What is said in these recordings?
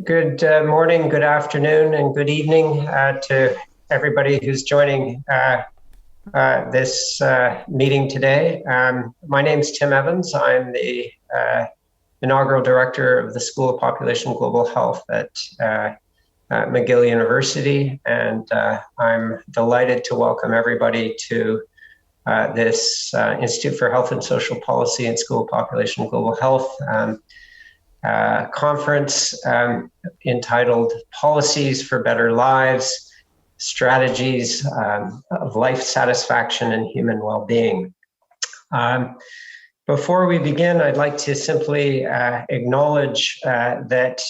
Good morning, good afternoon, and good evening to everybody who's joining this meeting today. My name is Tim Evans. I'm the inaugural director of the School of Population Global Health at McGill University, and I'm delighted to welcome everybody to this Institute for Health and Social Policy and School of Population Global Health conference entitled Policies for Better Lives, Strategies of Life Satisfaction and Human Well-Being. Before we begin, I'd like to simply acknowledge that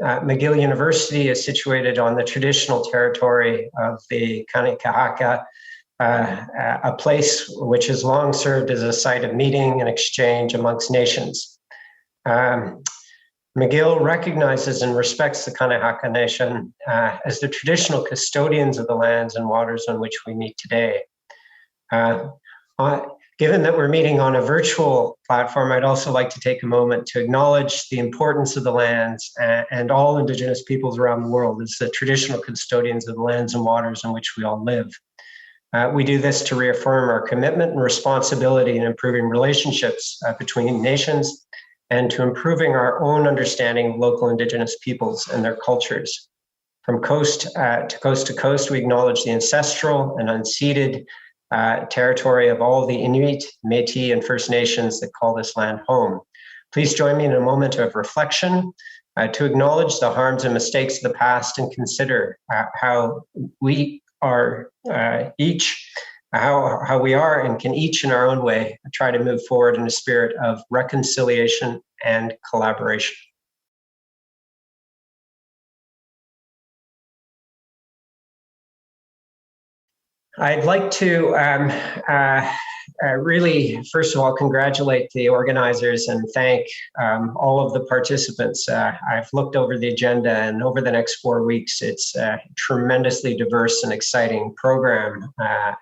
McGill University is situated on the traditional territory of the Kanekahaka, a place which has long served as a site of meeting and exchange amongst nations. McGill recognizes and respects the Kanehaka Nation as the traditional custodians of the lands and waters on which we meet today. Given that we're meeting on a virtual platform, I'd also like to take a moment to acknowledge the importance of the lands and all Indigenous peoples around the world as the traditional custodians of the lands and waters in which we all live. We do this to reaffirm our commitment and responsibility in improving relationships between nations and to improving our own understanding of local Indigenous peoples and their cultures. From coast to coast, we acknowledge the ancestral and unceded territory of all of the Inuit, Métis, and First Nations that call this land home. Please join me in a moment of reflection to acknowledge the harms and mistakes of the past and consider how we are how we are and can each in our own way try to move forward in a spirit of reconciliation and collaboration. I'd like to really, first of all, congratulate the organizers and thank all of the participants. I've looked over the agenda, and over the next 4 weeks, it's a tremendously diverse and exciting program.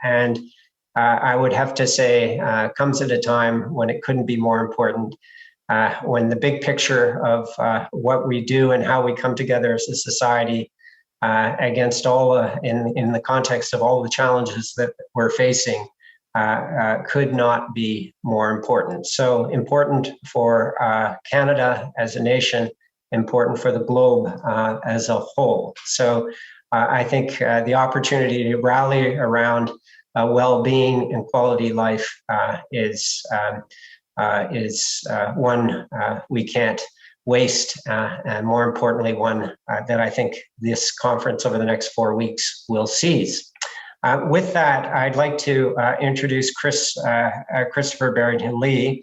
And I would have to say, comes at a time when it couldn't be more important, when the big picture of what we do and how we come together as a society against all, in the context of all the challenges that we're facing, could not be more important. So important for Canada as a nation, important for the globe as a whole. So I think the opportunity to rally around well-being and quality life is one we can't waste, and more importantly, one that I think this conference over the next 4 weeks will seize. With that, I'd like to introduce Christopher Barrington-Leigh.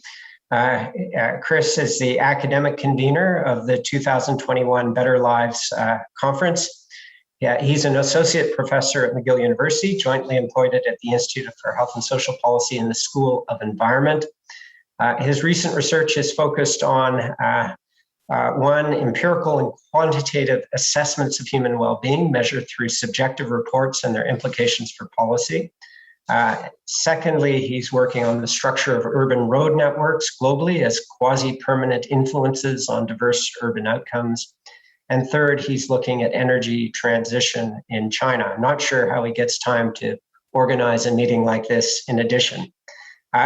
Chris is the academic convener of the 2021 Better Lives Conference. Yeah, he's an associate professor at McGill University, jointly employed at the Institute for Health and Social Policy in the School of Environment. His recent research is focused on one, empirical and quantitative assessments of human well-being measured through subjective reports and their implications for policy. Secondly, he's working on the structure of urban road networks globally as quasi-permanent influences on diverse urban outcomes. And third, he's looking at energy transition in China. I'm not sure how he gets time to organize a meeting like this in addition.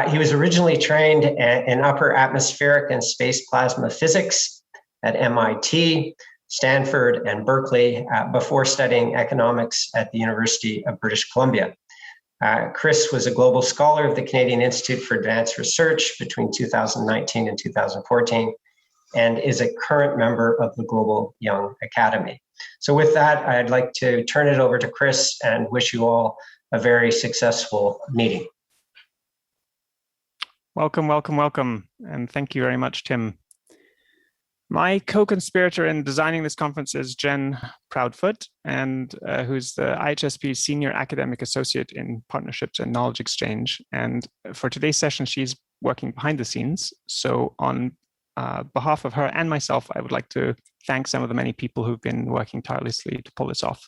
He was originally trained in upper atmospheric and space plasma physics at MIT, Stanford, and Berkeley before studying economics at the University of British Columbia. Chris was a global scholar of the Canadian Institute for Advanced Research between 2019 and 2014, and is a current member of the Global Young Academy. So with that, I'd like to turn it over to Chris and wish you all a very successful meeting. Welcome, welcome, welcome, and thank you very much, Tim. My co-conspirator in designing this conference is Jen Proudfoot, and who's the IHSP Senior Academic Associate in Partnerships and Knowledge Exchange. And for today's session, she's working behind the scenes. So on behalf of her and myself, I would like to thank some of the many people who've been working tirelessly to pull this off.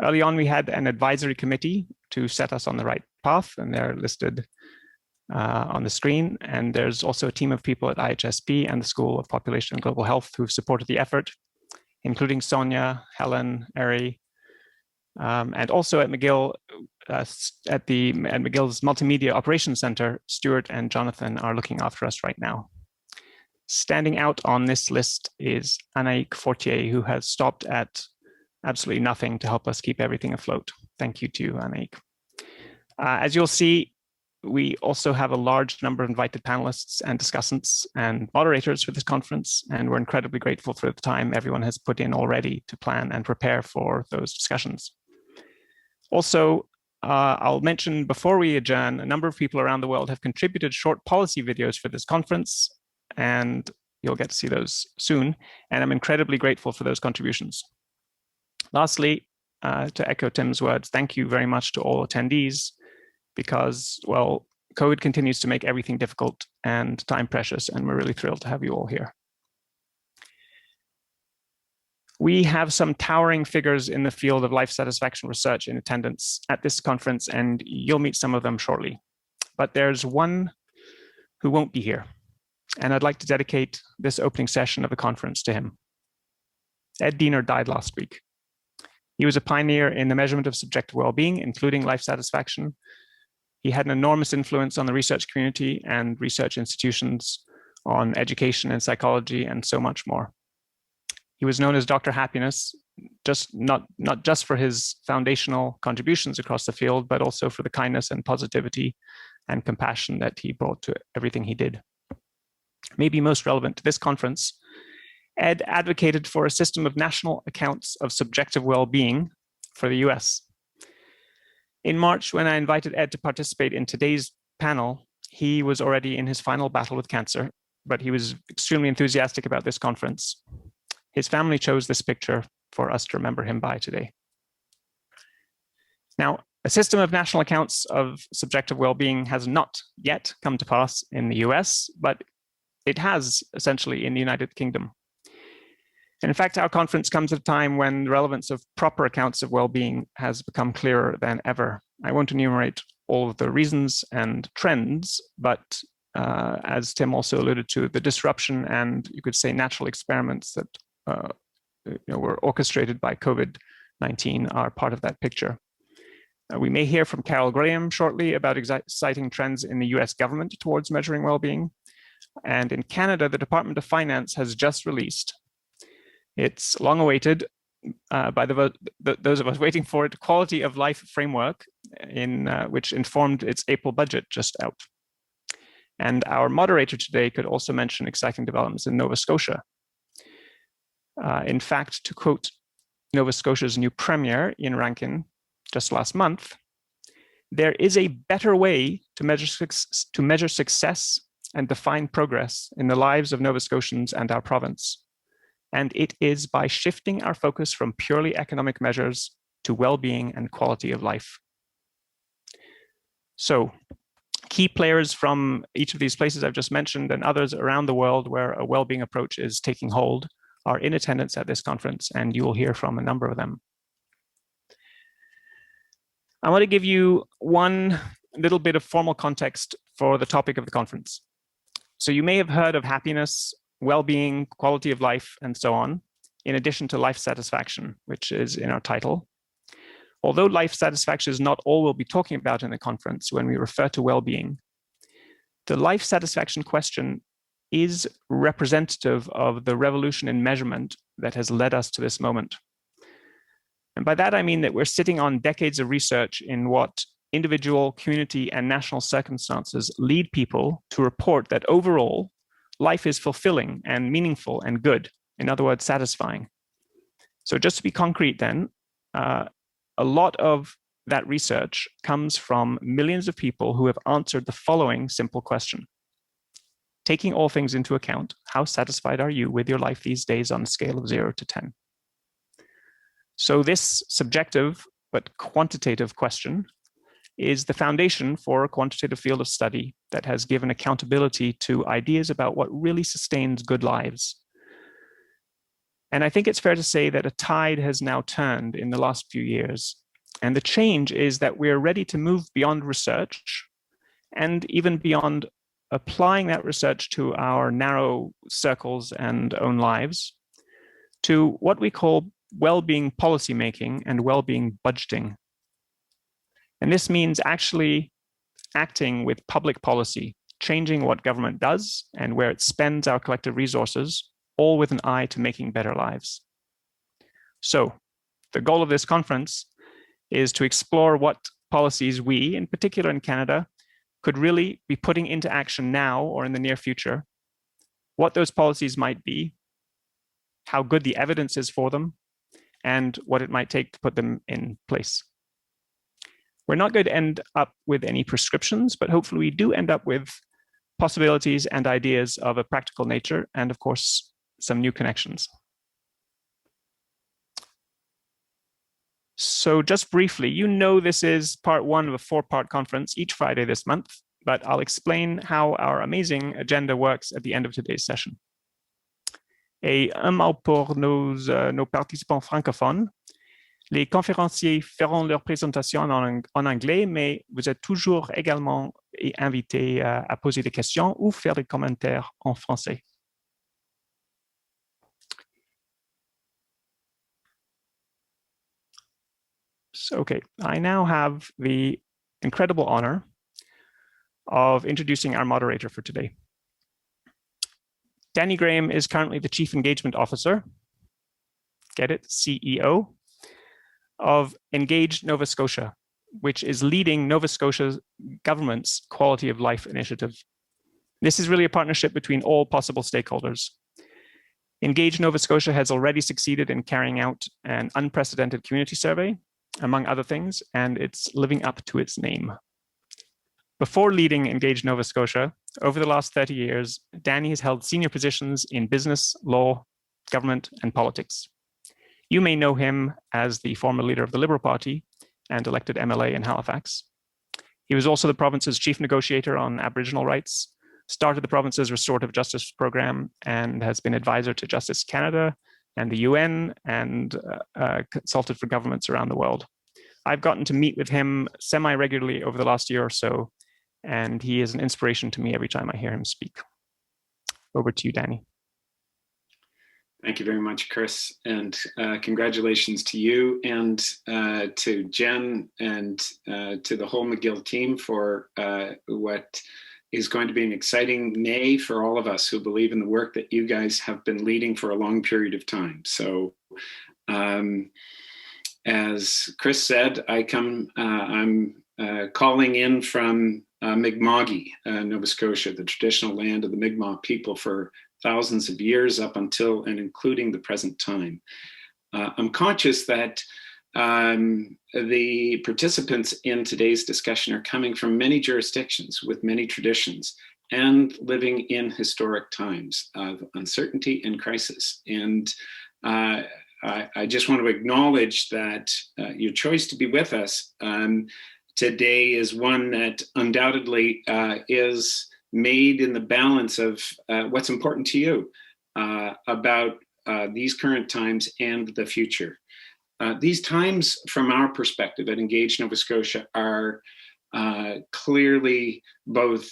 Early on, we had an advisory committee to set us on the right path, and they're listed on the screen. And there's also a team of people at IHSP and the School of Population and Global Health who've supported the effort. including Sonia, Helen, Ari, and also at McGill, at McGill's Multimedia Operations Center, Stuart and Jonathan are looking after us right now. Standing out on this list is Anaïk Fortier, who has stopped at absolutely nothing to help us keep everything afloat. Thank you to you, Anaïk. As you'll see, we also have a large number of invited panelists and discussants and moderators for this conference, and we're incredibly grateful for the time everyone has put in already to plan and prepare for those discussions. Also, I'll mention before we adjourn, a number of people around the world have contributed short policy videos for this conference, and you'll get to see those soon, and I'm incredibly grateful for those contributions. Lastly, to echo Tim's words, thank you very much to all attendees, because, well, COVID continues to make everything difficult and time precious, and we're really thrilled to have you all here. We have some towering figures in the field of life satisfaction research in attendance at this conference, and you'll meet some of them shortly. But there's one who won't be here, and I'd like to dedicate this opening session of the conference to him. Ed Diener died last week. He was a pioneer in the measurement of subjective well-being, including life satisfaction. He had an enormous influence on the research community and research institutions, on education and psychology, and so much more. He was known as Dr. Happiness, not just for his foundational contributions across the field, but also for the kindness and positivity and compassion that he brought to everything he did. Maybe most relevant to this conference, Ed advocated for a system of national accounts of subjective well-being for the US. In March, when I invited Ed to participate in today's panel, he was already in his final battle with cancer, but he was extremely enthusiastic about this conference. His family chose this picture for us to remember him by today. Now, a system of national accounts of subjective well-being has not yet come to pass in the US, but it has essentially in the United Kingdom. And in fact, our conference comes at a time when the relevance of proper accounts of well-being has become clearer than ever. I won't enumerate all of the reasons and trends, but as Tim also alluded to, the disruption and you could say natural experiments that were orchestrated by COVID-19 are part of that picture. We may hear from Carol Graham shortly about exciting trends in the US government towards measuring well-being. And in Canada, the Department of Finance has just released its long-awaited, by those of us waiting for it, quality of life framework, which informed its April budget just out. And our moderator today could also mention exciting developments in Nova Scotia. In fact, to quote Nova Scotia's new premier, Ian Rankin, just last month, there is a better way to measure success and define progress in the lives of Nova Scotians and our province. And it is by shifting our focus from purely economic measures to well-being and quality of life. So, key players from each of these places I've just mentioned and others around the world where a well-being approach is taking hold are in attendance at this conference, and you will hear from a number of them. I want to give you one little bit of formal context for the topic of the conference. So you may have heard of happiness, well-being, quality of life, and so on, in addition to life satisfaction, which is in our title. Although life satisfaction is not all we'll be talking about in the conference when we refer to well-being, the life satisfaction question is representative of the revolution in measurement that has led us to this moment. And by that, I mean that we're sitting on decades of research in what individual, community, and national circumstances lead people to report that overall, life is fulfilling and meaningful and good. In other words, satisfying. So just to be concrete then, a lot of that research comes from millions of people who have answered the following simple question. Taking all things into account, how satisfied are you with your life these days on a scale of 0 to 10? So this subjective but quantitative question is the foundation for a quantitative field of study that has given accountability to ideas about what really sustains good lives. And I think it's fair to say that a tide has now turned in the last few years. And the change is that we're ready to move beyond research and even beyond applying that research to our narrow circles and own lives, to what we call well-being policymaking and well-being budgeting. And this means actually acting with public policy, changing what government does and where it spends our collective resources, all with an eye to making better lives. So the goal of this conference is to explore what policies we, in particular in Canada, could really be putting into action now or in the near future, what those policies might be, how good the evidence is for them, and what it might take to put them in place. We're not going to end up with any prescriptions, but hopefully we do end up with possibilities and ideas of a practical nature, and of course, some new connections. So just briefly, you know this is part one of a 4-part conference each Friday this month, but I'll explain how our amazing agenda works at the end of today's session. Et un mot pour nos participants francophones. Les conférenciers feront leur présentation en anglais, mais vous êtes toujours également invités à poser des questions ou faire des commentaires en français. So, okay, I now have the incredible honor of introducing our moderator for today. Danny Graham is currently the Chief Engagement Officer, get it, CEO, of Engage Nova Scotia, which is leading Nova Scotia's government's quality of life initiative. This is really a partnership between all possible stakeholders. Engage Nova Scotia has already succeeded in carrying out an unprecedented community survey, among other things, and it's living up to its name. Before leading Engage Nova Scotia, over the last 30 years, Danny has held senior positions in business, law, government, and politics. You may know him as the former leader of the Liberal Party and elected MLA in Halifax. He was also the province's chief negotiator on Aboriginal rights, started the province's restorative justice program, and has been advisor to Justice Canada and the UN, and consulted for governments around the world. I've gotten to meet with him semi-regularly over the last year or so, and he is an inspiration to me every time I hear him speak. Over to you, Danny. Thank you very much, Chris, and congratulations to you and to Jen and to the whole McGill team for what is going to be an exciting May for all of us who believe in the work that you guys have been leading for a long period of time. So as Chris said, I'm calling in from Mi'kma'ki, Nova Scotia, the traditional land of the Mi'kmaq people for thousands of years up until and including the present time. I'm conscious that the participants in today's discussion are coming from many jurisdictions with many traditions and living in historic times of uncertainty and crisis. And I just want to acknowledge that your choice to be with us today is one that undoubtedly is made in the balance of what's important to you about these current times and the future. These times, from our perspective at Engage Nova Scotia, are clearly both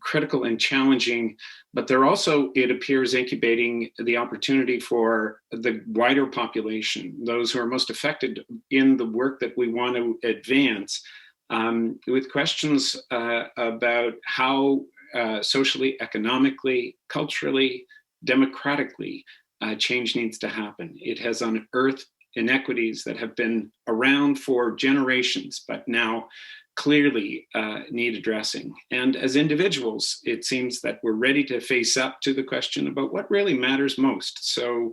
critical and challenging, but they're also, it appears, incubating the opportunity for the wider population, those who are most affected in the work that we want to advance, with questions about how socially, economically, culturally, democratically, change needs to happen. It has unearthed inequities that have been around for generations, but now clearly need addressing. And as individuals, it seems that we're ready to face up to the question about what really matters most. So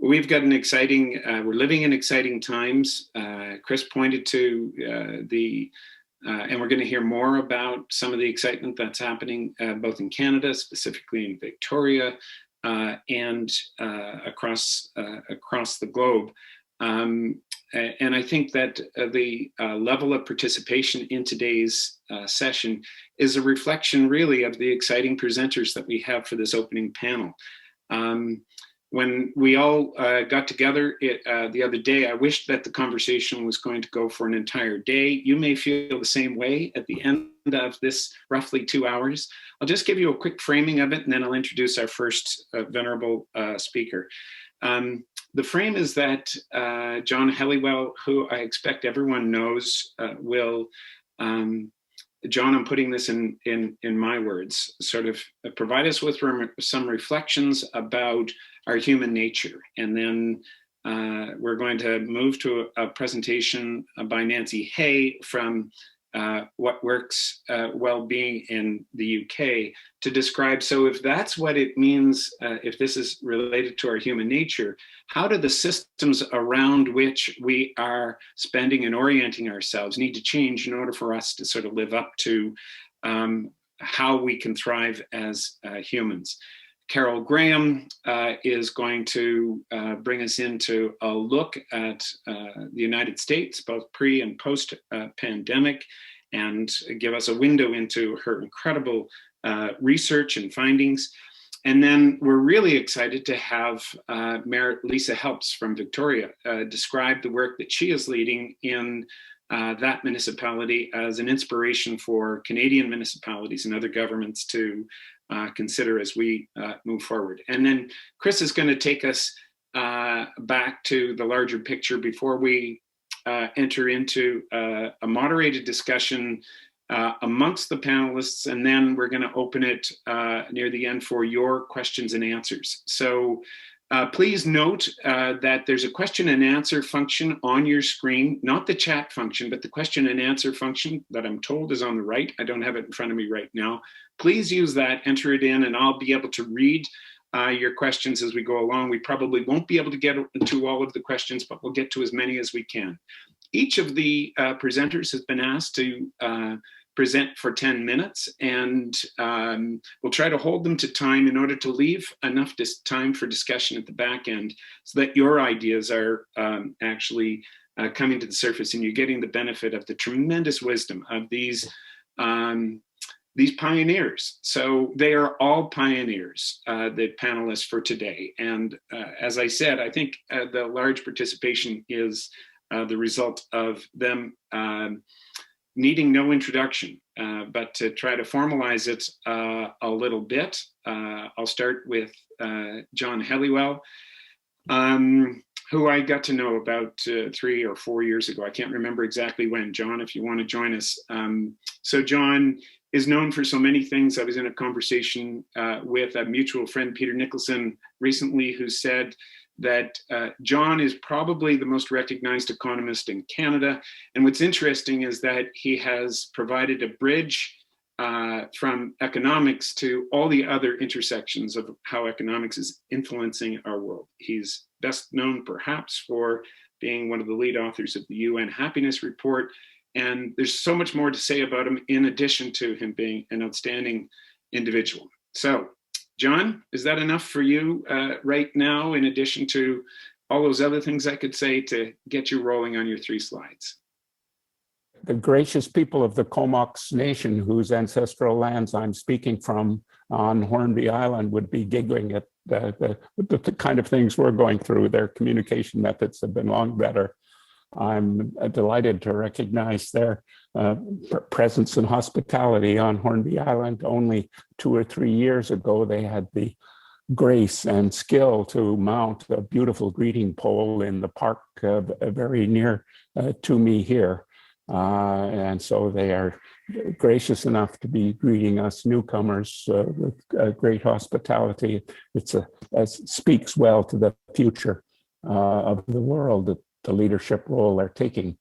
we've got an exciting, we're living in exciting times. Chris pointed to and we're going to hear more about some of the excitement that's happening both in Canada, specifically in Victoria, and across the globe. And I think that the level of participation in today's session is a reflection really of the exciting presenters that we have for this opening panel. when we all got together the other day, I wished that the conversation was going to go for an entire day. You may feel the same way at the end of this roughly 2 hours. I'll just give you a quick framing of it, and then I'll introduce our first venerable speaker. The frame is that John Helliwell, who I expect everyone knows, will, John, I'm putting this in my words, sort of provide us with some reflections about our human nature. And then we're going to move to a presentation by Nancy Hay from What Works Wellbeing in the UK to describe, so if that's what it means, if this is related to our human nature, how do the systems around which we are spending and orienting ourselves need to change in order for us to sort of live up to how we can thrive as humans? Carol Graham is going to bring us into a look at the United States, both pre and post pandemic, and give us a window into her incredible research and findings. And then we're really excited to have Mayor Lisa Helps from Victoria describe the work that she is leading in that municipality as an inspiration for Canadian municipalities and other governments to consider as we move forward. And then Chris is going to take us back to the larger picture before we enter into a moderated discussion amongst the panelists, and then we're going to open it near the end for your questions and answers. So please note that there's a question and answer function on your screen, not the chat function, but the question and answer function that I'm told is on the right. I don't have it in front of me right now. Please use that, enter it in, and I'll be able to read your questions as we go along. We probably won't be able to get to all of the questions, but we'll get to as many as we can. Each of the presenters has been asked to present for 10 minutes, and we'll try to hold them to time in order to leave enough time for discussion at the back end so that your ideas are actually coming to the surface and you're getting the benefit of the tremendous wisdom of these pioneers. So they are all pioneers, the panelists for today. And as I said, I think the large participation is the result of them needing no introduction, but to try to formalize it a little bit, I'll start with John Helliwell, who I got to know about 3 or 4 years ago. I can't remember exactly when. John, if you want to join us. So John is known for so many things. I was in a conversation with a mutual friend, Peter Nicholson, recently, who said that John is probably the most recognized economist in Canada. And what's interesting is that he has provided a bridge from economics to all the other intersections of how economics is influencing our world. He's best known perhaps for being one of the lead authors of the UN Happiness Report. And there's so much more to say about him in addition to him being an outstanding individual. So, John, is that enough for you right now, in addition to all those other things I could say to get you rolling on your 3 slides? The gracious people of the Comox Nation, whose ancestral lands I'm speaking from on Hornby Island, would be giggling at the kind of things we're going through. Their communication methods have been long better. I'm delighted to recognize their presence and hospitality on Hornby Island. Only 2 or 3 years ago, they had the grace and skill to mount a beautiful greeting pole in the park very near to me here. And so they are gracious enough to be greeting us newcomers with great hospitality. It speaks well to the future of the world, the leadership role they're taking.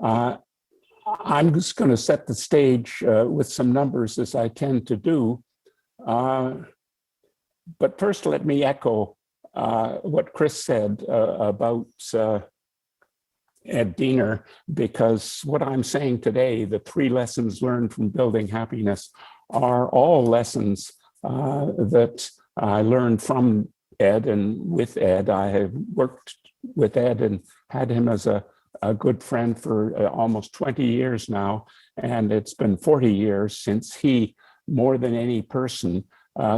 I'm just going to set the stage with some numbers, as I tend to do. But first, let me echo what Chris said about Ed Diener, because what I'm saying today, the 3 lessons learned from building happiness, are all lessons that I learned from Ed and with Ed. I have worked with Ed and had him as a good friend for almost 20 years now. And it's been 40 years since he, more than any person,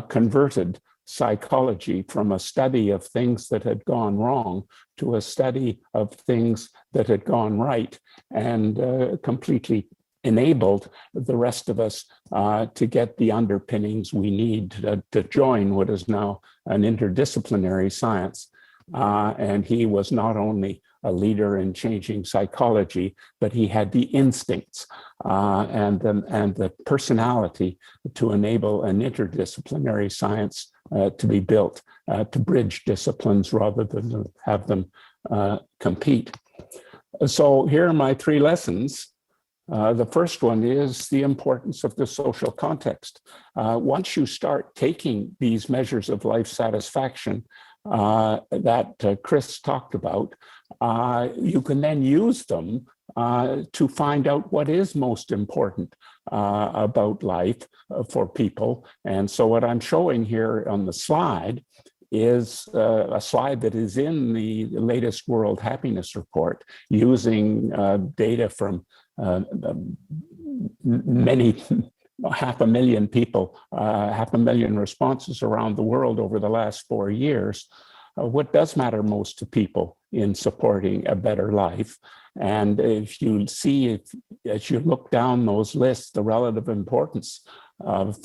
converted psychology from a study of things that had gone wrong to a study of things that had gone right, and completely enabled the rest of us to get the underpinnings we need to join what is now an interdisciplinary science. And he was not only a leader in changing psychology, but he had the instincts and the personality to enable an interdisciplinary science to be built, to bridge disciplines rather than have them compete. So here are my 3 lessons. The first one is the importance of the social context. Once you start taking these measures of life satisfaction that Chris talked about, you can then use them to find out what is most important about life for people. And so what I'm showing here on the slide is a slide that is in the latest World Happiness Report, using data from many, 500,000 people, 500,000 responses around the world over the last 4 years. What does matter most to people in supporting a better life? And if you see, as you look down those lists, the relative importance of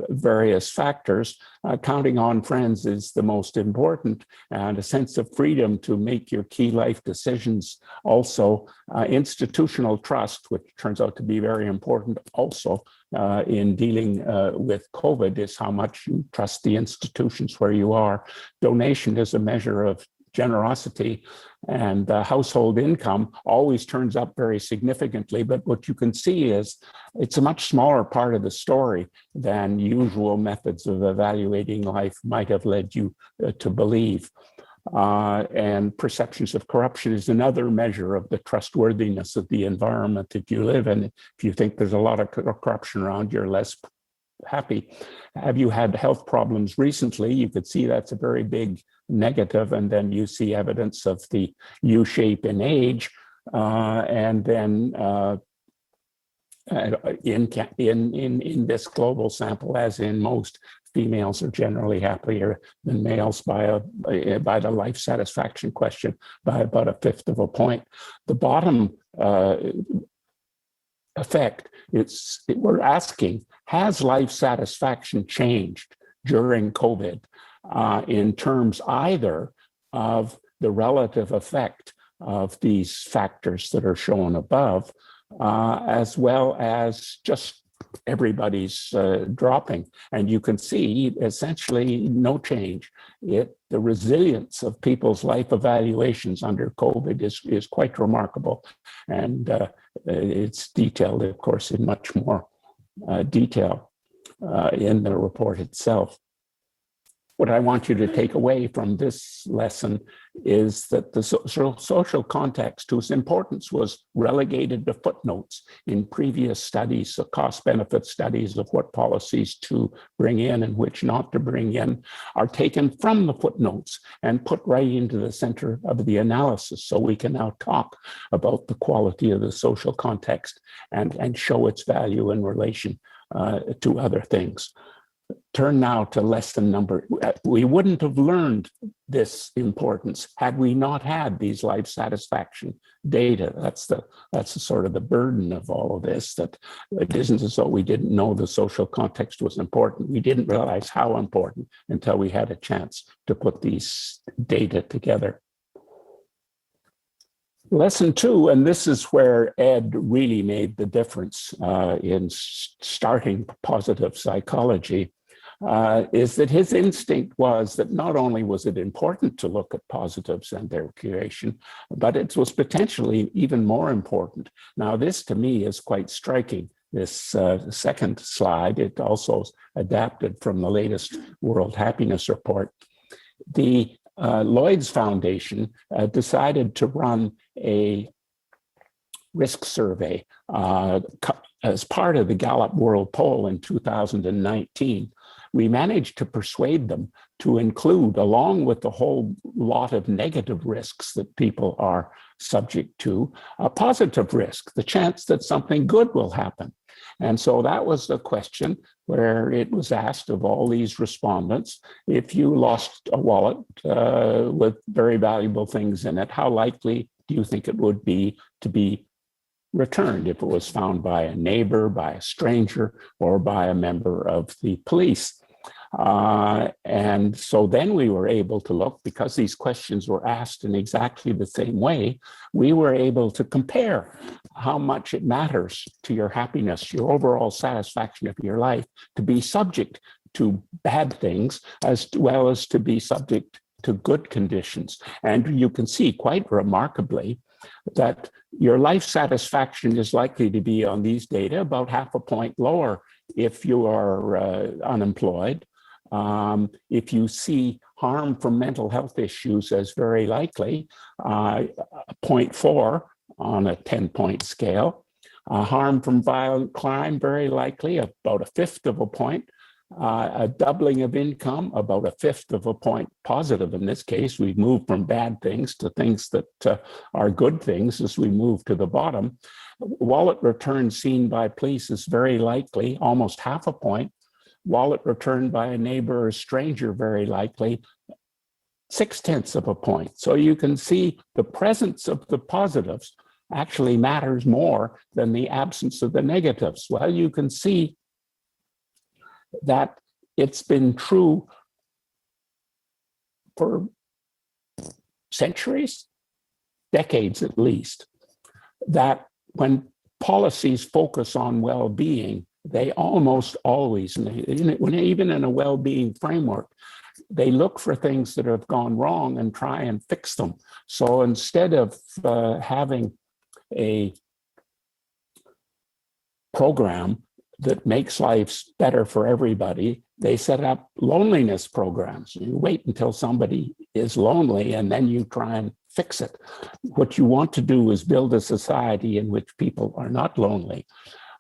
various factors, counting on friends is the most important, and a sense of freedom to make your key life decisions. Also, institutional trust, which turns out to be very important also in dealing with COVID, is how much you trust the institutions where you are. Donation is a measure of generosity, and household income always turns up very significantly. But what you can see is it's a much smaller part of the story than usual methods of evaluating life might have led you to believe. And perceptions of corruption is another measure of the trustworthiness of the environment that you live in. If you think there's a lot of corruption around, you're less happy. Have you had health problems recently? You could see that's a very big negative, and then you see evidence of the U-shape in age, and then in this global sample, as in most, females are generally happier than males by the life satisfaction question by about 1/5 of a point. The bottom effect, we're asking, has life satisfaction changed during COVID in terms either of the relative effect of these factors that are shown above, as well as just everybody's dropping. And you can see essentially no change. The resilience of people's life evaluations under COVID is quite remarkable. And it's detailed, of course, in much more detail in the report itself. What I want you to take away from this lesson is that the social context, whose importance was relegated to footnotes in previous studies, the cost-benefit studies of what policies to bring in and which not to bring in, are taken from the footnotes and put right into the center of the analysis. So we can now talk about the quality of the social context and show its value in relation to other things. Turn now to lesson number. We wouldn't have learned this importance had we not had these life satisfaction data. That's the sort of the burden of all of this, that it isn't as though we didn't know the social context was important. We didn't realize how important until we had a chance to put these data together. Lesson 2, and this is where Ed really made the difference in starting positive psychology, is that his instinct was that not only was it important to look at positives and their creation, but it was potentially even more important. Now, this to me is quite striking. This second slide, it also adapted from the latest World Happiness Report. The Lloyd's Foundation decided to run a risk survey as part of the Gallup World Poll in 2019. We managed to persuade them to include, along with the whole lot of negative risks that people are subject to, a positive risk, the chance that something good will happen. And so that was the question where it was asked of all these respondents, if you lost a wallet with very valuable things in it, how likely do you think it would be to be returned if it was found by a neighbor, by a stranger, or by a member of the police? And so then we were able to look, because these questions were asked in exactly the same way, we were able to compare how much it matters to your happiness, your overall satisfaction of your life, to be subject to bad things as well as to be subject to good conditions. And you can see quite remarkably that your life satisfaction is likely to be on these data about 0.5 point lower if you are unemployed. If you see harm from mental health issues as very likely, 0.4 on a 10-point scale. Harm from violent crime, very likely, about 1/5 of a point. A doubling of income, about 1/5 of a point positive in this case. We've moved from bad things to things that are good things as we move to the bottom. Wallet return seen by police is very likely, almost 0.5 point. Wallet returned by a neighbor or stranger, very likely, 0.6 of a point. So you can see the presence of the positives actually matters more than the absence of the negatives. Well, you can see that it's been true for centuries, decades at least, that when policies focus on well-being, they almost always, even in a well-being framework, they look for things that have gone wrong and try and fix them. So instead of having a program that makes life better for everybody, they set up loneliness programs. You wait until somebody is lonely and then you try and fix it. What you want to do is build a society in which people are not lonely.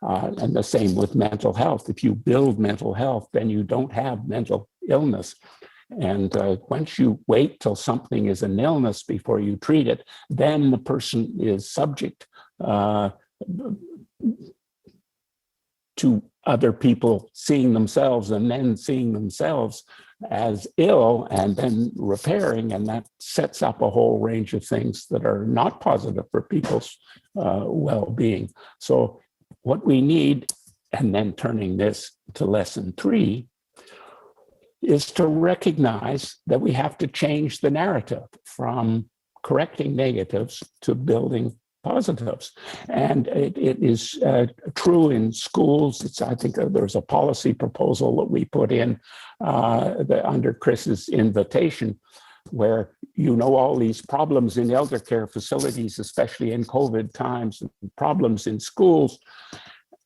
And the same with mental health. If you build mental health, then you don't have mental illness. And once you wait till something is an illness before you treat it, then the person is subject to other people seeing themselves and then seeing themselves as ill and then repairing, and that sets up a whole range of things that are not positive for people's well-being. So what we need, and then turning this to lesson 3, is to recognize that we have to change the narrative from correcting negatives to building positives. And it is true in schools. I think there's a policy proposal that we put in under Chris's invitation, where all these problems in elder care facilities, especially in COVID times, problems in schools.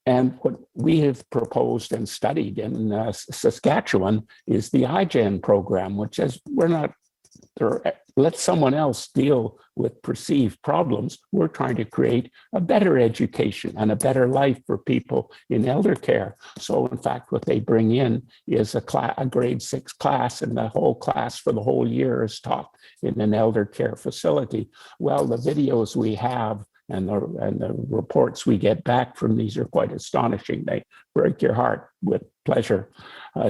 And what we have proposed and studied in Saskatchewan is the iGen program, which says let someone else deal with perceived problems. We're trying to create a better education and a better life for people in elder care. So in fact, what they bring in is a grade 6 class, and the whole class for the whole year is taught in an elder care facility. Well, the videos we have and the reports we get back from these are quite astonishing. They break your heart with pleasure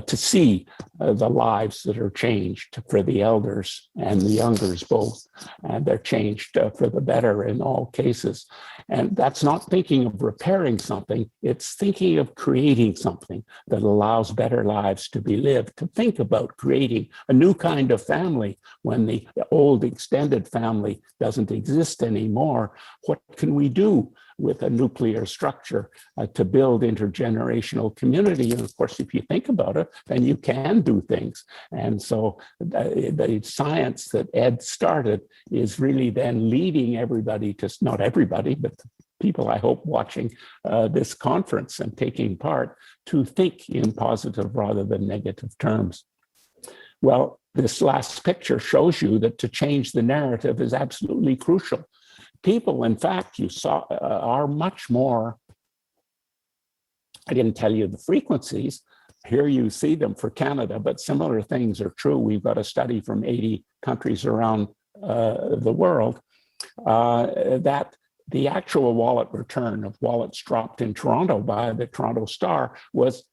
to see the lives that are changed for the elders and the youngers both. And they're changed for the better in all cases. And that's not thinking of repairing something, it's thinking of creating something that allows better lives to be lived. To think about creating a new kind of family when the old extended family doesn't exist anymore. What can we do with a nuclear structure to build intergenerational community? And of course, if you think about it, then you can do things. And so the science that Ed started is really then leading everybody to, not everybody, but people I hope watching this conference and taking part, to think in positive rather than negative terms. Well, this last picture shows you that to change the narrative is absolutely crucial. People, in fact, you saw are much more, I didn't tell you the frequencies, here you see them for Canada, but similar things are true. We've got a study from 80 countries around the world that the actual wallet return of wallets dropped in Toronto by the Toronto Star was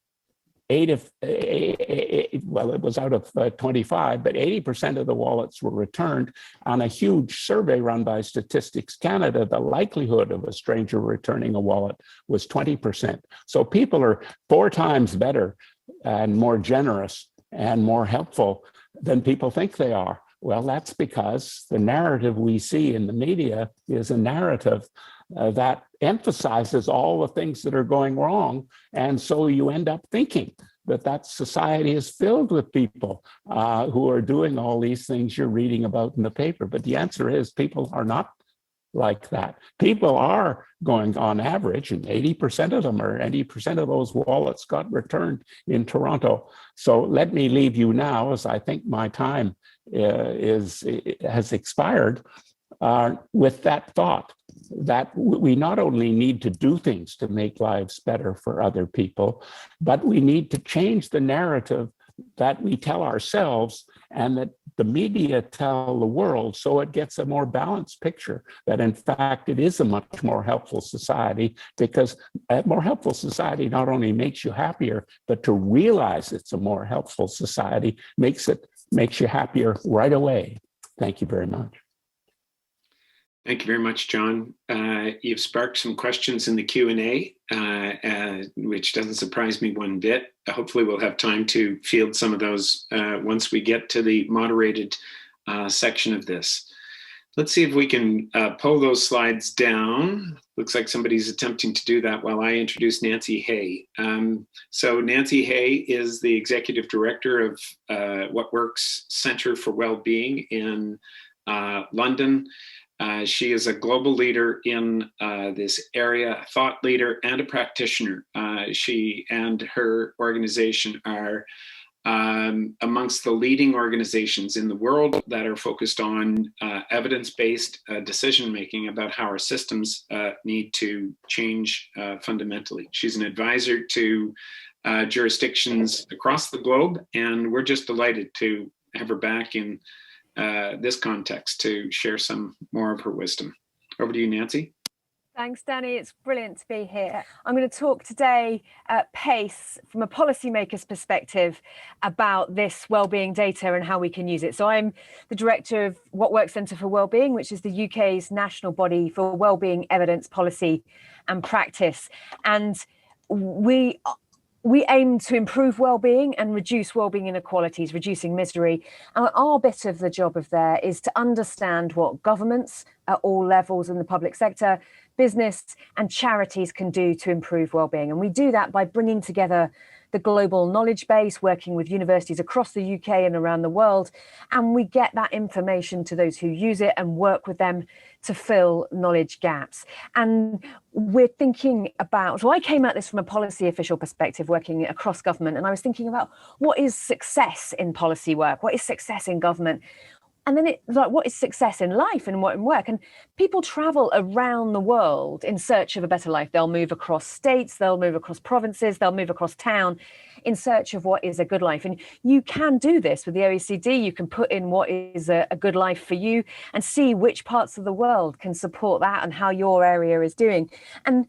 well, it was out of 25, but 80% of the wallets were returned. On a huge survey run by Statistics Canada, the likelihood of a stranger returning a wallet was 20%. So people are 4 times better and more generous and more helpful than people think they are. Well, that's because the narrative we see in the media is a narrative that emphasizes all the things that are going wrong. And so you end up thinking that society is filled with people who are doing all these things you're reading about in the paper. But the answer is people are not like that. People are going on average, and 80% of them or 80% of those wallets got returned in Toronto. So let me leave you now, as I think my time has expired, with that thought that we not only need to do things to make lives better for other people, but we need to change the narrative that we tell ourselves and that the media tell the world, so it gets a more balanced picture that in fact it is a much more helpful society, because a more helpful society not only makes you happier, but to realize it's a more helpful society makes you happier right away. Thank you very much. Thank you very much, John. You've sparked some questions in the Q&A, which doesn't surprise me one bit. Hopefully we'll have time to field some of those once we get to the moderated section of this. Let's see if we can pull those slides down. Looks like somebody's attempting to do that while I introduce Nancy Hay. So Nancy Hay is the Executive Director of What Works Centre for Wellbeing in London. She is a global leader in this area, a thought leader and a practitioner. She and her organization are amongst the leading organizations in the world that are focused on evidence-based decision-making about how our systems need to change fundamentally. She's an advisor to jurisdictions across the globe, and we're just delighted to have her back in this context to share some more of her wisdom. Over to you, Nancy. Thanks, Danny. It's brilliant to be here. I'm going to talk today at pace from a policymaker's perspective about this wellbeing data and how we can use it. So I'm the director of What Works Centre for Wellbeing, which is the UK's national body for wellbeing evidence, policy and practice. And we aim to improve wellbeing and reduce wellbeing inequalities, reducing misery. And our bit of the job of there is to understand what governments at all levels in the public sector, business and charities can do to improve wellbeing. And we do that by bringing together the global knowledge base, working with universities across the UK and around the world. And we get that information to those who use it and work with them to fill knowledge gaps. And we're thinking about, so I came at this from a policy official perspective, working across government, and I was thinking about what is success in policy work? What is success in government? And then it's like, what is success in life and what in work? And people travel around the world in search of a better life. They'll move across states, they'll move across provinces, they'll move across town in search of what is a good life. And you can do this with the OECD. You can put in what is a good life for you and see which parts of the world can support that and how your area is doing. And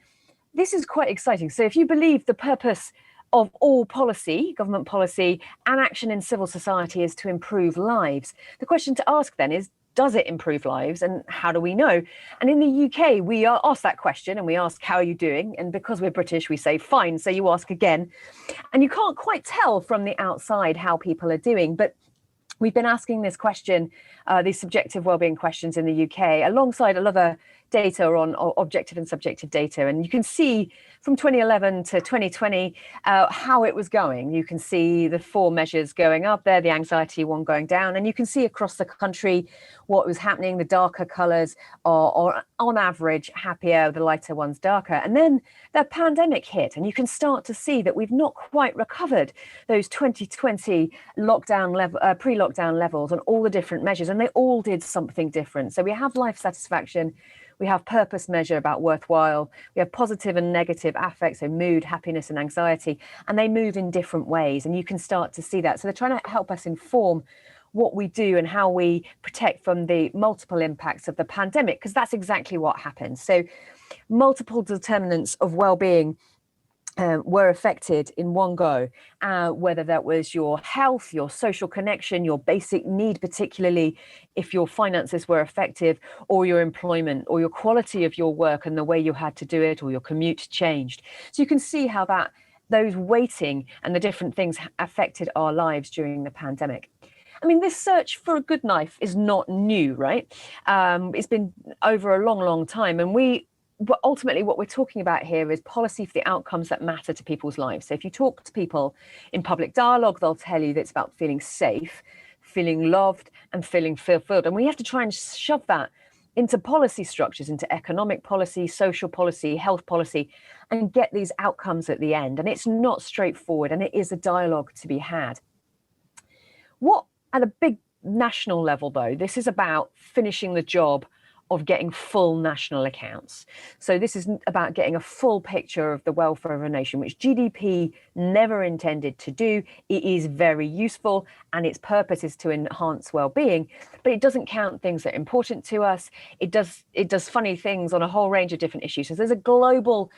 this is quite exciting. So if you believe the purpose of all policy, government policy and action in civil society is to improve lives, the question to ask then is, does it improve lives and how do we know? And in the UK, we are asked that question and we ask, how are you doing? And because we're British, we say, fine. So you ask again. And you can't quite tell from the outside how people are doing, but we've been asking this question, these subjective wellbeing questions in the UK, alongside a lot of data on objective and subjective data. And you can see from 2011 to 2020 how it was going. You can see the 4 measures going up there, the anxiety one going down, and you can see across the country what was happening. The darker colours are on average happier, the lighter ones darker. And then the pandemic hit, and you can start to see that we've not quite recovered those 2020 lockdown pre-lockdown levels on all the different measures, and they all did something different. So we have life satisfaction, we have purpose measure about worthwhile, we have positive and negative affects, so mood, happiness and anxiety, and they move in different ways, and you can start to see that. So they're trying to help us inform what we do and how we protect from the multiple impacts of the pandemic, because that's exactly what happened. So multiple determinants of well-being were affected in one go, whether that was your health, your social connection, your basic need, particularly if your finances were effective, or your employment, or your quality of your work and the way you had to do it, or your commute changed. So you can see how those weighting and the different things affected our lives during the pandemic. I mean, this search for a good life is not new, right? It's been over a long, long time, but ultimately what we're talking about here is policy for the outcomes that matter to people's lives. So if you talk to people in public dialogue, they'll tell you that it's about feeling safe, feeling loved, and feeling fulfilled. And we have to try and shove that into policy structures, into economic policy, social policy, health policy, and get these outcomes at the end. And it's not straightforward, and it is a dialogue to be had. What, at a big national level though, this is about finishing the job of getting full national accounts. So this is about getting a full picture of the welfare of a nation, which GDP never intended to do. It is very useful and its purpose is to enhance well-being, but it doesn't count things that are important to us. It does funny things on a whole range of different issues. So there's a global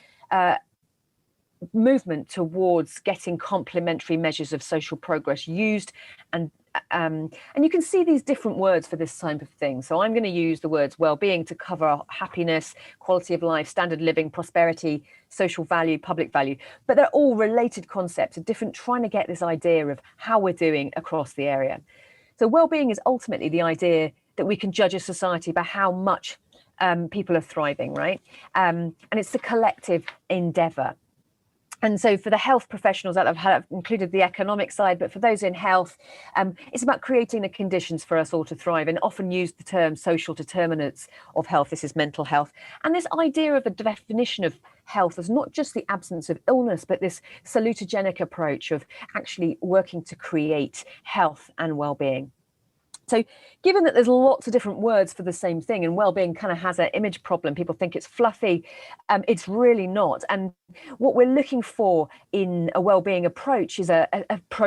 movement towards getting complementary measures of social progress used, and you can see these different words for this type of thing. So I'm going to use the words well-being to cover happiness, quality of life, standard living, prosperity, social value, public value, but they're all related concepts of different, trying to get this idea of how we're doing across the area. So well-being is ultimately the idea that we can judge a society by how much people are thriving, right? And it's a collective endeavor. And so for the health professionals that have included the economic side, but for those in health, it's about creating the conditions for us all to thrive, and often use the term social determinants of health. This is mental health. And this idea of the definition of health as not just the absence of illness, but this salutogenic approach of actually working to create health and well-being. So given that there's lots of different words for the same thing, and well-being kind of has an image problem, people think it's fluffy, it's really not. And what we're looking for in a well-being approach is a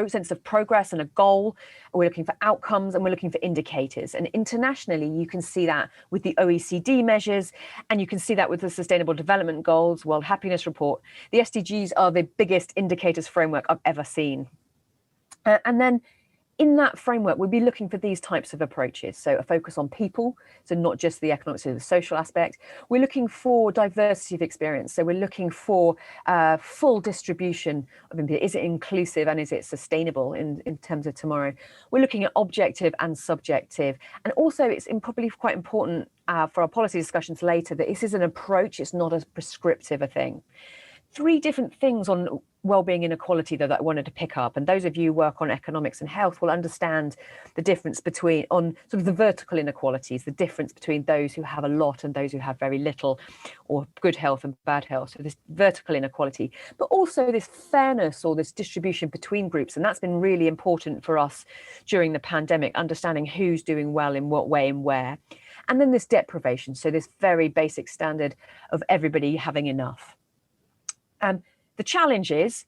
sense of progress and a goal. We're looking for outcomes and we're looking for indicators. And internationally, you can see that with the OECD measures, and you can see that with the Sustainable Development Goals, World Happiness Report. The SDGs are the biggest indicators framework I've ever seen. And then in that framework, we'll be looking for these types of approaches. So a focus on people, so not just the economic, so the social aspect. We're looking for diversity of experience. So we're looking for full distribution of impact. Is it inclusive and is it sustainable in terms of tomorrow? We're looking at objective and subjective. And also it's probably quite important for our policy discussions later that this is an approach, it's not as prescriptive a thing. 3 different things on well-being inequality that I wanted to pick up, and those of you who work on economics and health will understand the difference between, on sort of the vertical inequalities, the difference between those who have a lot and those who have very little, or good health and bad health. So this vertical inequality, but also this fairness or this distribution between groups, and that's been really important for us during the pandemic, understanding who's doing well in what way and where. And then this deprivation, so this very basic standard of everybody having enough. The challenge is,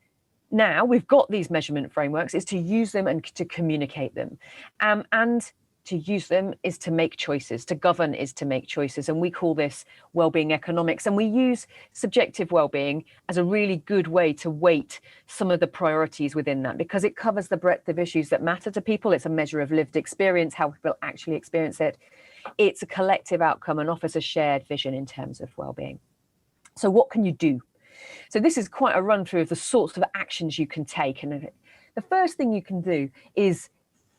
now we've got these measurement frameworks, is to use them and to communicate them. And to use them is to make choices, to govern is to make choices. And we call this wellbeing economics. And we use subjective wellbeing as a really good way to weight some of the priorities within that, because it covers the breadth of issues that matter to people. It's a measure of lived experience, how people actually experience it. It's a collective outcome and offers a shared vision in terms of wellbeing. So what can you do? So this is quite a run through of the sorts of actions you can take. And the first thing you can do is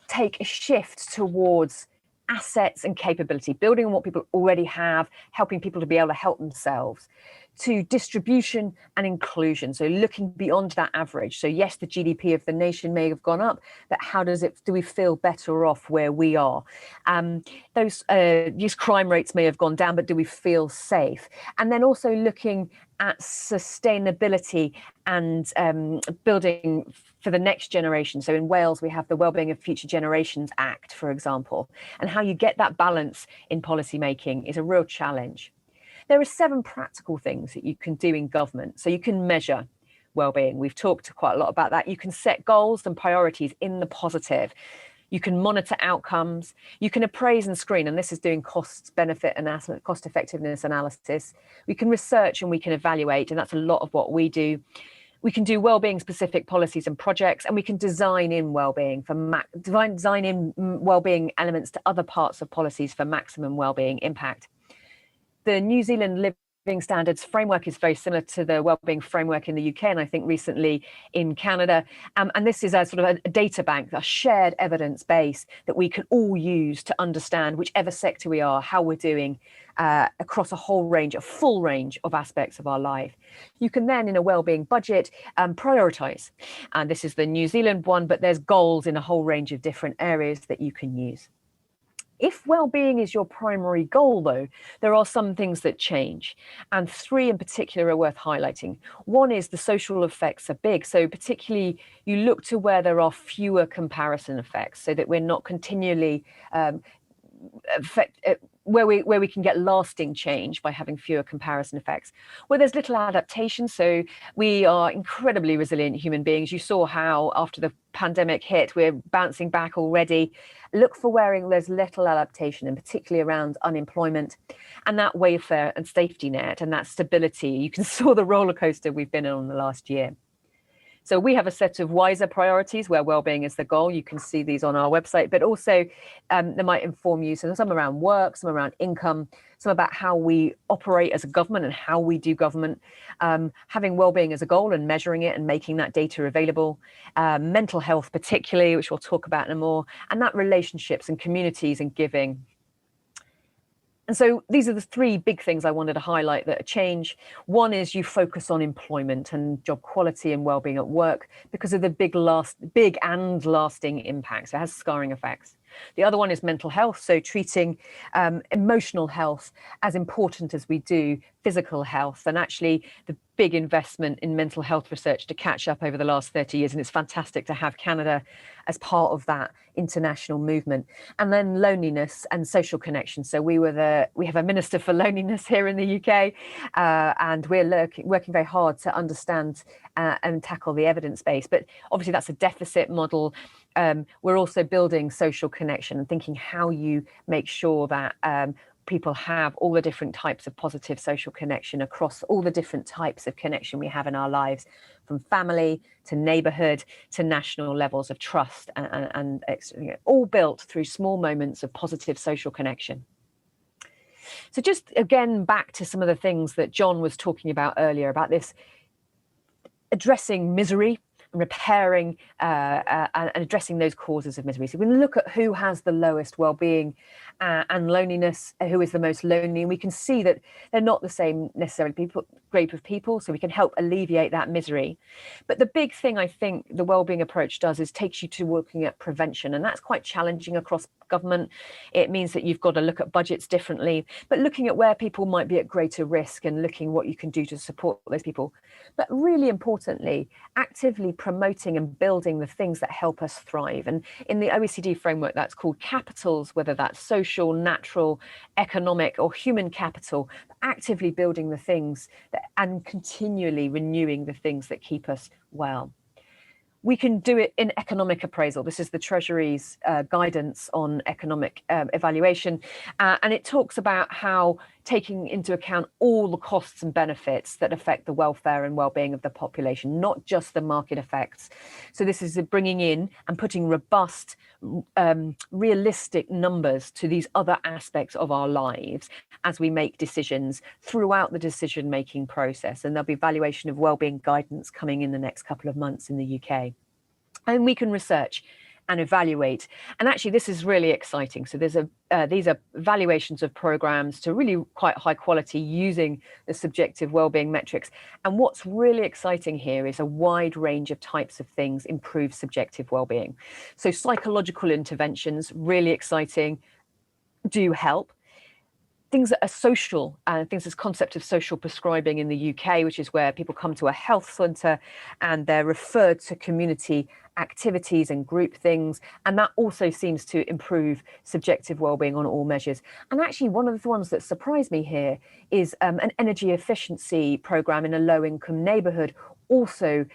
take a shift towards assets and capability, building on what people already have, helping people to be able to help themselves, to distribution and inclusion. So looking beyond that average. So yes, the GDP of the nation may have gone up, but how do we feel better off where we are? Those youth crime rates may have gone down, but do we feel safe? And then also looking at sustainability and building for the next generation. So in Wales, we have the Wellbeing of Future Generations Act, for example, and how you get that balance in policy making is a real challenge. There are 7 practical things that you can do in government. So you can measure well-being. We've talked quite a lot about that. You can set goals and priorities in the positive. You can monitor outcomes. You can appraise and screen, and this is doing cost-benefit analysis, cost-effectiveness analysis. We can research and we can evaluate, and that's a lot of what we do. We can do wellbeing specific policies and projects, and we can design in wellbeing design in wellbeing elements to other parts of policies for maximum wellbeing impact. The New Zealand Living Standards framework is very similar to the wellbeing framework in the UK, and I think recently in Canada. And this is a sort of a data bank, a shared evidence base that we can all use to understand whichever sector we are, how we're doing across a full range of aspects of our life. You can then, in a wellbeing budget, prioritise. And this is the New Zealand one, but there's goals in a whole range of different areas that you can use. If well-being is your primary goal, though, there are some things that change, and 3 in particular are worth highlighting. One is the social effects are big, so particularly you look to where there are fewer comparison effects, so that we're not continually where we can get lasting change by having fewer comparison effects. Where there's little adaptation, so we are incredibly resilient human beings. You saw how after the pandemic hit, we're bouncing back already. Look for where there's little adaptation, and particularly around unemployment and that welfare and safety net and that stability. You can saw the roller coaster we've been on the last year. So we have a set of wiser priorities where wellbeing is the goal. You can see these on our website, but also they might inform you. So some around work, some around income, some about how we operate as a government and how we do government, having wellbeing as a goal and measuring it and making that data available, mental health particularly, which we'll talk about in a more, and that relationships and communities and giving. And so these are the 3 big things I wanted to highlight that change. One is you focus on employment and job quality and wellbeing at work because of the big and lasting impacts. It has scarring effects. The other one is mental health, so treating emotional health as important as we do physical health, and actually the big investment in mental health research to catch up over the last 30 years, and it's fantastic to have Canada as part of that international movement. And then loneliness and social connection. So we have a minister for loneliness here in the UK, and we're working very hard to understand and tackle the evidence base. But obviously that's a deficit model. We're also building social connection and thinking how you make sure that people have all the different types of positive social connection across all the different types of connection we have in our lives, from family to neighborhood to national levels of trust, and all built through small moments of positive social connection. So just again, back to some of the things that John was talking about earlier about this, addressing misery, repairing and addressing those causes of misery. So we look at who has the lowest well-being and loneliness, who is the most lonely, and we can see that they're not the same necessarily group of people, so we can help alleviate that misery. But the big thing I think the wellbeing approach does is takes you to looking at prevention, and that's quite challenging across government. It means that you've got to look at budgets differently, but looking at where people might be at greater risk and looking what you can do to support those people. But really importantly, actively promoting and building the things that help us thrive. And in the OECD framework, that's called capitals, whether that's social, natural, economic, or human capital, actively building the things that, and continually renewing the things that keep us well. We can do it in economic appraisal. This is the Treasury's guidance on economic evaluation. And it talks about how taking into account all the costs and benefits that affect the welfare and well-being of the population, not just the market effects. So this is bringing in and putting robust, realistic numbers to these other aspects of our lives as we make decisions throughout the decision-making process. And there'll be evaluation of well-being guidance coming in the next couple of months in the UK. And we can research and evaluate. And actually, this is really exciting. So there's these are evaluations of programs to really quite high quality using the subjective wellbeing metrics. And what's really exciting here is a wide range of types of things improve subjective wellbeing. So psychological interventions, really exciting, do help. Things that are social, things as concept of social prescribing in the UK, which is where people come to a health centre and they're referred to community activities and group things. And that also seems to improve subjective well-being on all measures. And actually, one of the ones that surprised me here is an energy efficiency program in a low-income neighborhood also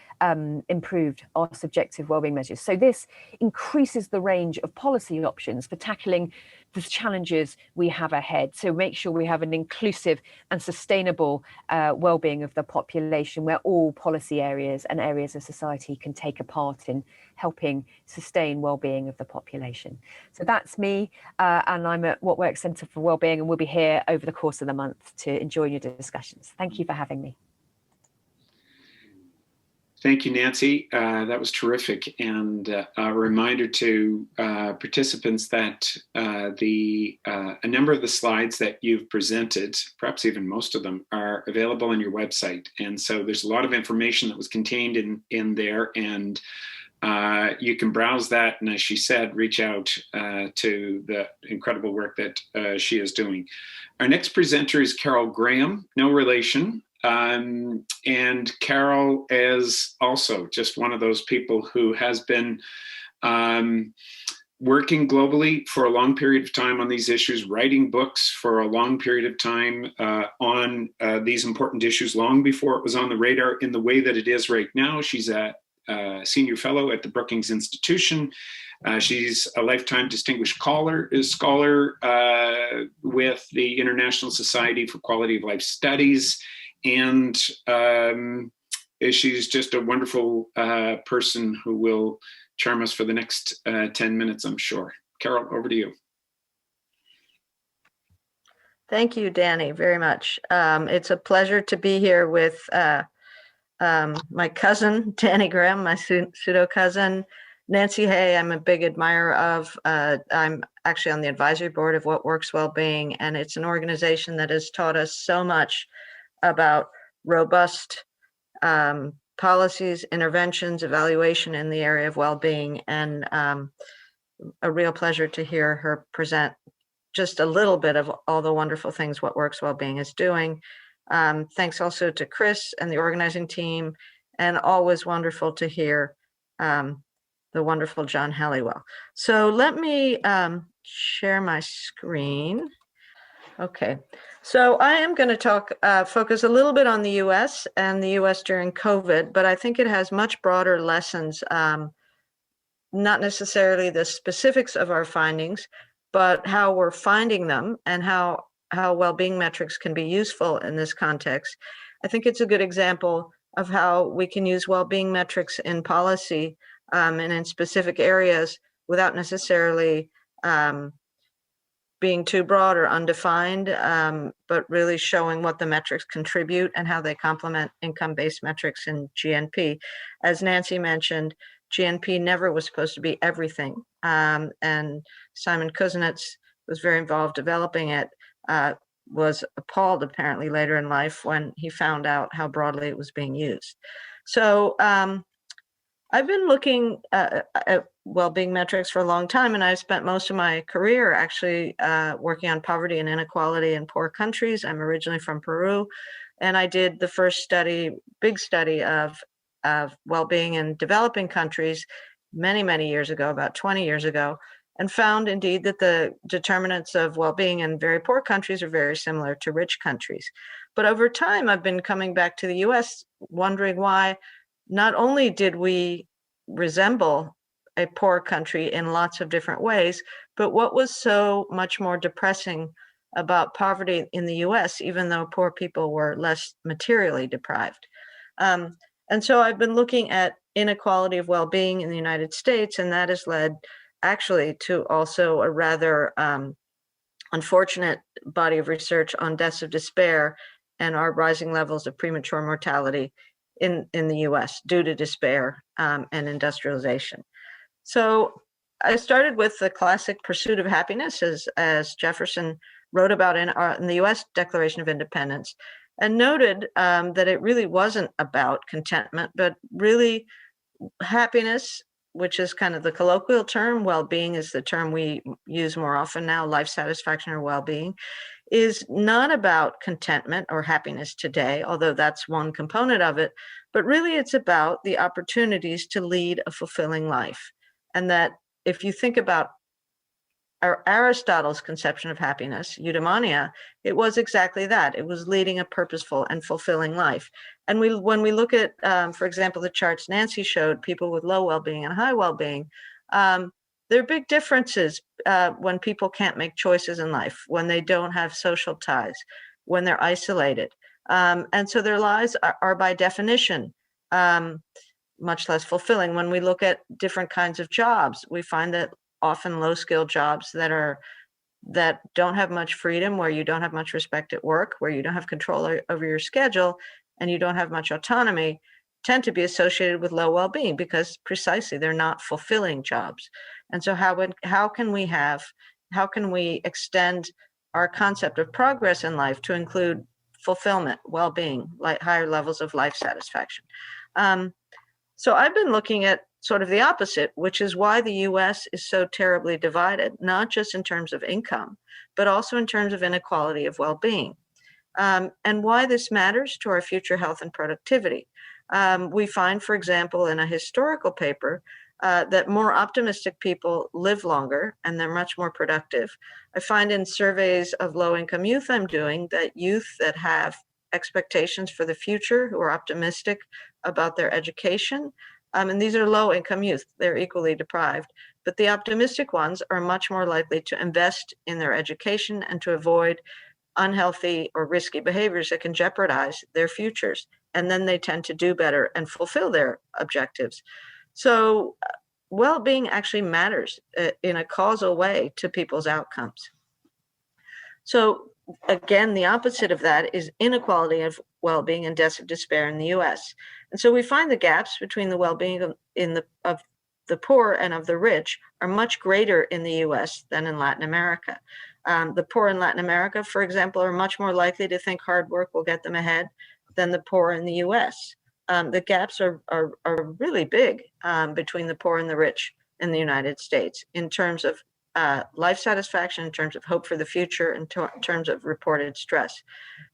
improved our subjective wellbeing measures. So this increases the range of policy options for tackling the challenges we have ahead. So make sure we have an inclusive and sustainable wellbeing of the population, where all policy areas and areas of society can take a part in helping sustain wellbeing of the population. So that's me, and I'm at What Works Centre for Wellbeing, and we'll be here over the course of the month to join your discussions. Thank you for having me. Thank you, Nancy. That was terrific. And a reminder to participants that a number of the slides that you've presented, perhaps even most of them, are available on your website. And so there's a lot of information that was contained in there, and you can browse that. And as she said, reach out to the incredible work that she is doing. Our next presenter is Carol Graham, no relation. And Carol is also just one of those people who has been working globally for a long period of time on these issues, writing books for a long period of time on these important issues, long before it was on the radar in the way that it is right now. She's a senior fellow at the Brookings Institution. She's a lifetime distinguished scholar with the International Society for Quality of Life Studies. And she's just a wonderful person who will charm us for the next 10 minutes, I'm sure. Carol, over to you. Thank you, Danny, very much. It's a pleasure to be here with my cousin, Danny Graham, my pseudo cousin, Nancy Hay. I'm a big admirer of. I'm actually on the advisory board of What Works Wellbeing, and it's an organization that has taught us so much about robust policies, interventions, evaluation in the area of well-being, and a real pleasure to hear her present just a little bit of all the wonderful things What Works Wellbeing is doing. Thanks also to Chris and the organizing team, and always wonderful to hear the wonderful John Helliwell. So let me share my screen. Okay, so I am going to focus a little bit on the US and the US during COVID, but I think it has much broader lessons, not necessarily the specifics of our findings, but how we're finding them and how well-being metrics can be useful in this context. I think it's a good example of how we can use well-being metrics in policy and in specific areas without necessarily being too broad or undefined, but really showing what the metrics contribute and how they complement income-based metrics in GNP. As Nancy mentioned, GNP never was supposed to be everything. And Simon Kuznets was very involved developing it, was appalled apparently later in life when he found out how broadly it was being used. So I've been looking at well-being metrics for a long time, and I've spent most of my career actually working on poverty and inequality in poor countries. I'm originally from Peru, and I did the first big study of well-being in developing countries many, many years ago, about 20 years ago, and found indeed that the determinants of well-being in very poor countries are very similar to rich countries. But over time, I've been coming back to the US, wondering why not only did we resemble a poor country in lots of different ways, but what was so much more depressing about poverty in the US, even though poor people were less materially deprived. And so I've been looking at inequality of well-being in the United States, and that has led actually to also a rather unfortunate body of research on deaths of despair and our rising levels of premature mortality in the US due to despair and industrialization. So I started with the classic pursuit of happiness, as Jefferson wrote about in the US Declaration of Independence, and noted that it really wasn't about contentment, but really happiness, which is kind of the colloquial term. Well-being is the term we use more often now, life satisfaction or well-being, is not about contentment or happiness today, although that's one component of it, But really it's about the opportunities to lead a fulfilling life. And that if you think about Aristotle's conception of happiness, eudaimonia, it was exactly that. It was leading a purposeful and fulfilling life. And when we look at, for example, the charts Nancy showed, people with low well-being and high well-being, there are big differences when people can't make choices in life, when they don't have social ties, when they're isolated. And so their lives are by definition much less fulfilling. When we look at different kinds of jobs, we find that often low-skilled jobs that don't have much freedom, where you don't have much respect at work, where you don't have control over your schedule, and you don't have much autonomy, tend to be associated with low well-being, because precisely they're not fulfilling jobs. And so how can we extend our concept of progress in life to include fulfillment, well-being, like higher levels of life satisfaction? So I've been looking at sort of the opposite, which is why the US is so terribly divided, not just in terms of income, but also in terms of inequality of well-being, and why this matters to our future health and productivity. We find, for example, in a historical paper, that more optimistic people live longer and they're much more productive. I find in surveys of low-income youth I'm doing that youth that have expectations for the future, who are optimistic about their education, and these are low-income youth, they're equally deprived, but the optimistic ones are much more likely to invest in their education and to avoid unhealthy or risky behaviors that can jeopardize their futures. And then they tend to do better and fulfill their objectives. So well-being actually matters in a causal way to people's outcomes. So again, the opposite of that is inequality of well-being and deaths of despair in the US. And so we find the gaps between the well-being of the poor and of the rich are much greater in the US than in Latin America. The poor in Latin America, for example, are much more likely to think hard work will get them ahead than the poor in the US. The gaps are really big between the poor and the rich in the United States in terms of life satisfaction, in terms of hope for the future, in terms of reported stress.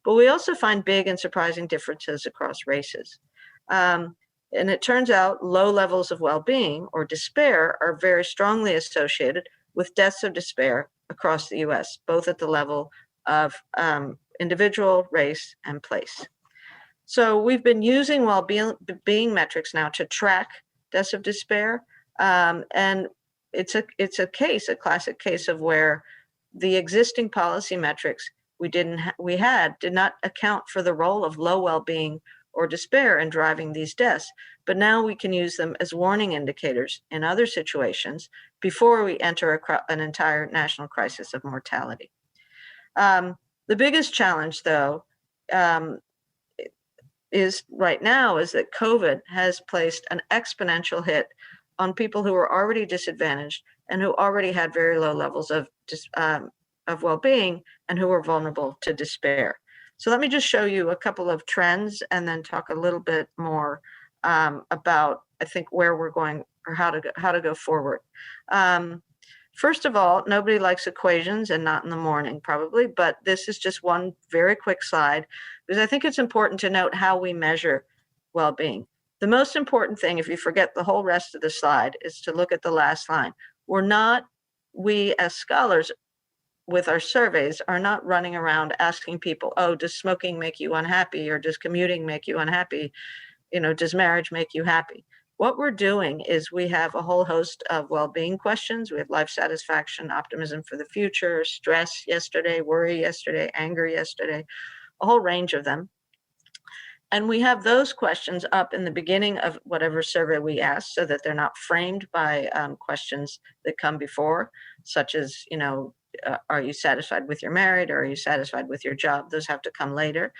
But we also find big and surprising differences across races. And it turns out low levels of well-being or despair are very strongly associated with deaths of despair across the US, both at the level of individual, race, and place. So we've been using well-being metrics now to track deaths of despair, and it's a classic case of where the existing policy metrics we had did not account for the role of low well-being or despair in driving these deaths, but now we can use them as warning indicators in other situations before we enter an entire national crisis of mortality. The biggest challenge, though, is right now is that COVID has placed an exponential hit on people who are already disadvantaged and who already had very low levels of well-being and who are vulnerable to despair. So let me just show you a couple of trends and then talk a little bit more about, I think, where we're going or how to go forward. First of all, nobody likes equations, and not in the morning probably, but this is just one very quick slide because I think it's important to note how we measure well-being. The most important thing, if you forget the whole rest of the slide, is to look at the last line. We as scholars with our surveys are not running around asking people, oh, does smoking make you unhappy, or does commuting make you unhappy? Does marriage make you happy? What we're doing is we have a whole host of well-being questions. We have life satisfaction, optimism for the future, stress yesterday, worry yesterday, anger yesterday, a whole range of them. And we have those questions up in the beginning of whatever survey we ask so that they're not framed by questions that come before, such as, are you satisfied with your marriage, or are you satisfied with your job? Those have to come later.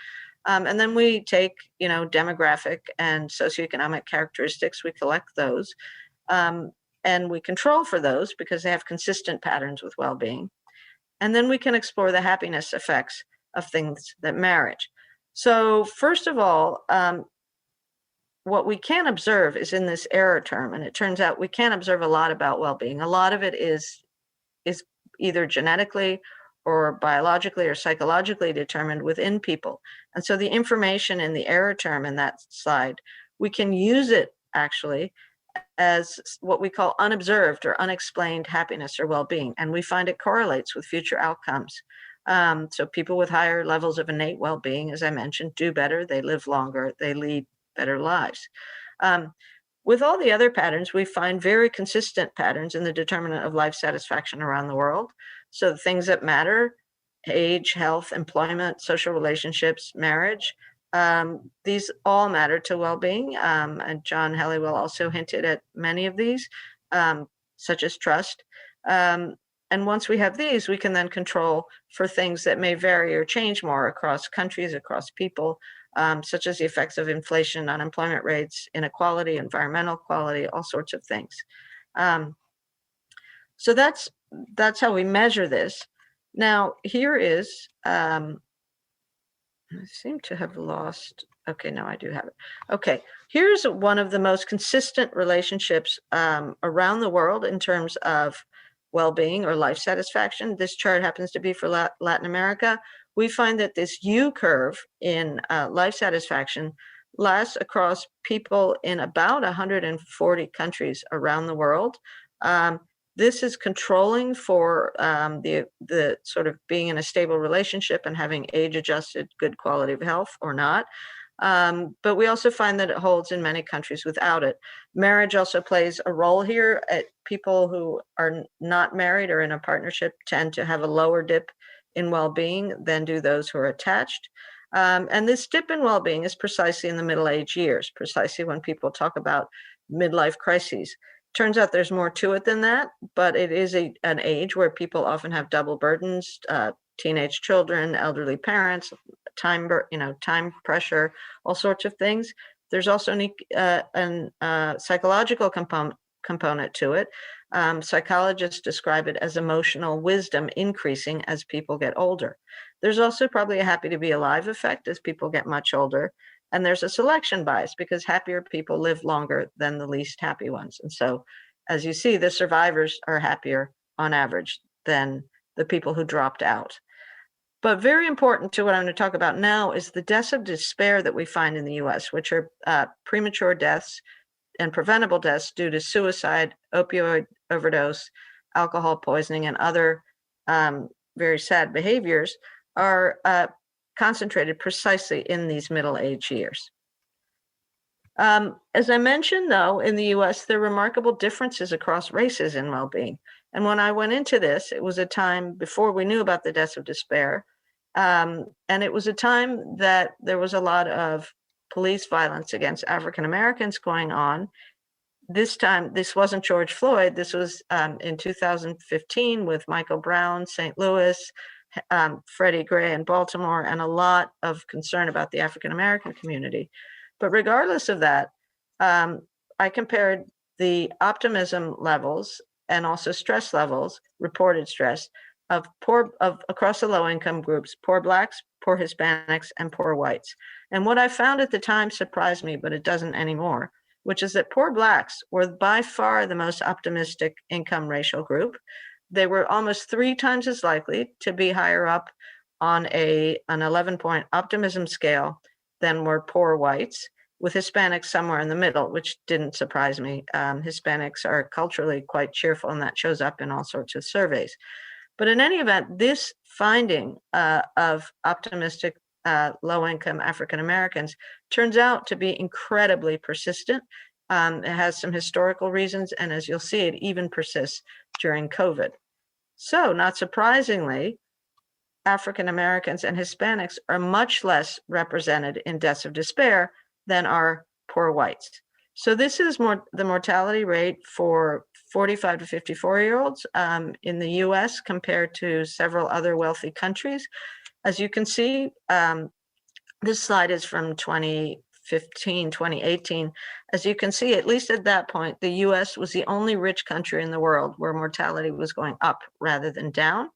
And then we take, demographic and socioeconomic characteristics, we collect those, and we control for those because they have consistent patterns with well-being. And then we can explore the happiness effects of things that marriage. So first of all, what we can observe is in this error term, and it turns out we can observe a lot about well-being. A lot of it is either genetically or biologically or psychologically determined within people. And so the information in the error term in that slide we can use it actually as what we call unobserved or unexplained happiness or well-being. And we find it correlates with future outcomes. So people with higher levels of innate well-being, as I mentioned, do better, they live longer, they lead better lives. With all the other patterns, we find very consistent patterns in the determinant of life satisfaction around the world. So the things that matter, age, health, employment, social relationships, marriage, these all matter to well-being. And John Helliwell also hinted at many of these, such as trust. And once we have these, we can then control for things that may vary or change more across countries, across people, such as the effects of inflation, unemployment rates, inequality, environmental quality, all sorts of things. So that's how we measure this. Now, here is, I seem to have lost, okay, no, I do have it. Okay, here's one of the most consistent relationships around the world in terms of well-being or life satisfaction. This chart happens to be for Latin America. We find that this U curve in life satisfaction lasts across people in about 140 countries around the world. This is controlling for the sort of being in a stable relationship and having age-adjusted good quality of health or not. But we also find that it holds in many countries without it. Marriage also plays a role here. People who are not married or in a partnership tend to have a lower dip in well-being than do those who are attached. And this dip in well-being is precisely in the middle-age years, precisely when people talk about midlife crises. Turns out there's more to it than that, but it is an age where people often have double burdens, teenage children, elderly parents, time pressure, all sorts of things. There's also a psychological component to it. Psychologists describe it as emotional wisdom increasing as people get older. There's also probably a happy to be alive effect as people get much older. And there's a selection bias because happier people live longer than the least happy ones. And so, as you see, the survivors are happier on average than the people who dropped out. But very important to what I'm going to talk about now is the deaths of despair that we find in the US, which are premature deaths and preventable deaths due to suicide, opioid overdose, alcohol poisoning, and other very sad behaviors are concentrated precisely in these middle-age years. As I mentioned, though, in the US, there are remarkable differences across races in well-being. And when I went into this, it was a time before we knew about the deaths of despair. And it was a time that there was a lot of police violence against African Americans going on. This time, this wasn't George Floyd. This was in 2015 with Michael Brown, St. Louis, Freddie Gray in Baltimore, and a lot of concern about the African American community. But regardless of that, I compared the optimism levels and also stress levels, reported stress, of across the low-income groups, poor Blacks, poor Hispanics, and poor whites. And what I found at the time surprised me, but it doesn't anymore, which is that poor Blacks were by far the most optimistic income racial group. They were almost 3 times as likely to be higher up on an 11-point optimism scale than were poor whites, with Hispanics somewhere in the middle, which didn't surprise me. Hispanics are culturally quite cheerful, and that shows up in all sorts of surveys. But in any event, this finding of optimistic low-income African Americans turns out to be incredibly persistent. It has some historical reasons, and as you'll see, it even persists during COVID. So, not surprisingly, African Americans and Hispanics are much less represented in deaths of despair than are poor whites. So this is the mortality rate for 45 to 54-year-olds in the US compared to several other wealthy countries. As you can see, this slide is from 2015, 2018. As you can see, at least at that point, the US was the only rich country in the world where mortality was going up rather than down.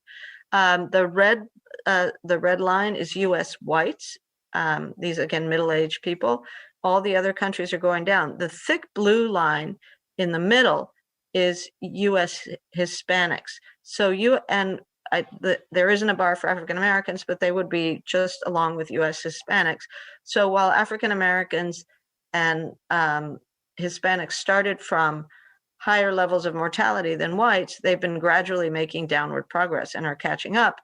The red line is US whites. These, again, middle-aged people. All the other countries are going down. The thick blue line in the middle is US Hispanics. So there isn't a bar for African Americans, but they would be just along with US Hispanics. So while African Americans and Hispanics started from higher levels of mortality than whites, they've been gradually making downward progress and are catching up.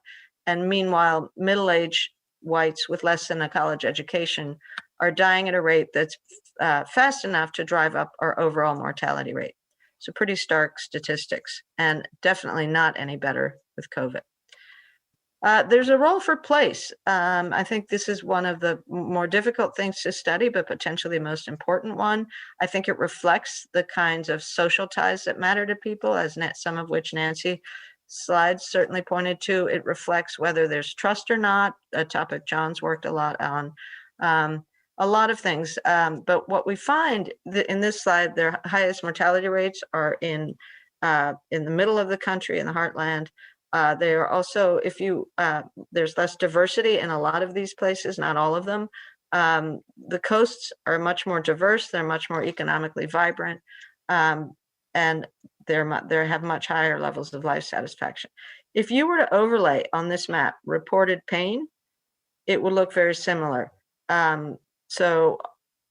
And meanwhile, middle-aged whites with less than a college education are dying at a rate that's fast enough to drive up our overall mortality rate. So pretty stark statistics, and definitely not any better with COVID. There's a role for place. I think this is one of the more difficult things to study, but potentially the most important one. I think it reflects the kinds of social ties that matter to people, as some of which Nancy slides certainly pointed to. It reflects whether there's trust or not, a topic John's worked a lot on. A lot of things, but what we find in this slide, their highest mortality rates are in the middle of the country, in the heartland. They are also, there's less diversity in a lot of these places, not all of them. The coasts are much more diverse, they're much more economically vibrant, and they have much higher levels of life satisfaction. If you were to overlay on this map reported pain, it would look very similar. So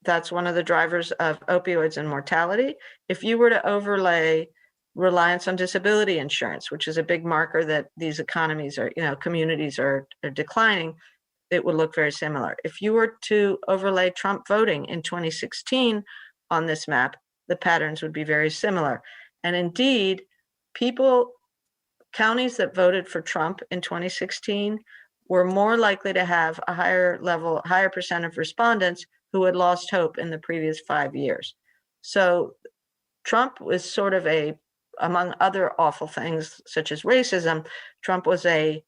that's one of the drivers of opioids and mortality. If you were to overlay reliance on disability insurance, which is a big marker that these economies are, communities are declining, it would look very similar. If you were to overlay Trump voting in 2016 on this map, the patterns would be very similar. And indeed, counties that voted for Trump in 2016 were more likely to have a higher percent of respondents who had lost hope in the previous 5 years. So Trump was sort of among other awful things such as racism, Trump was a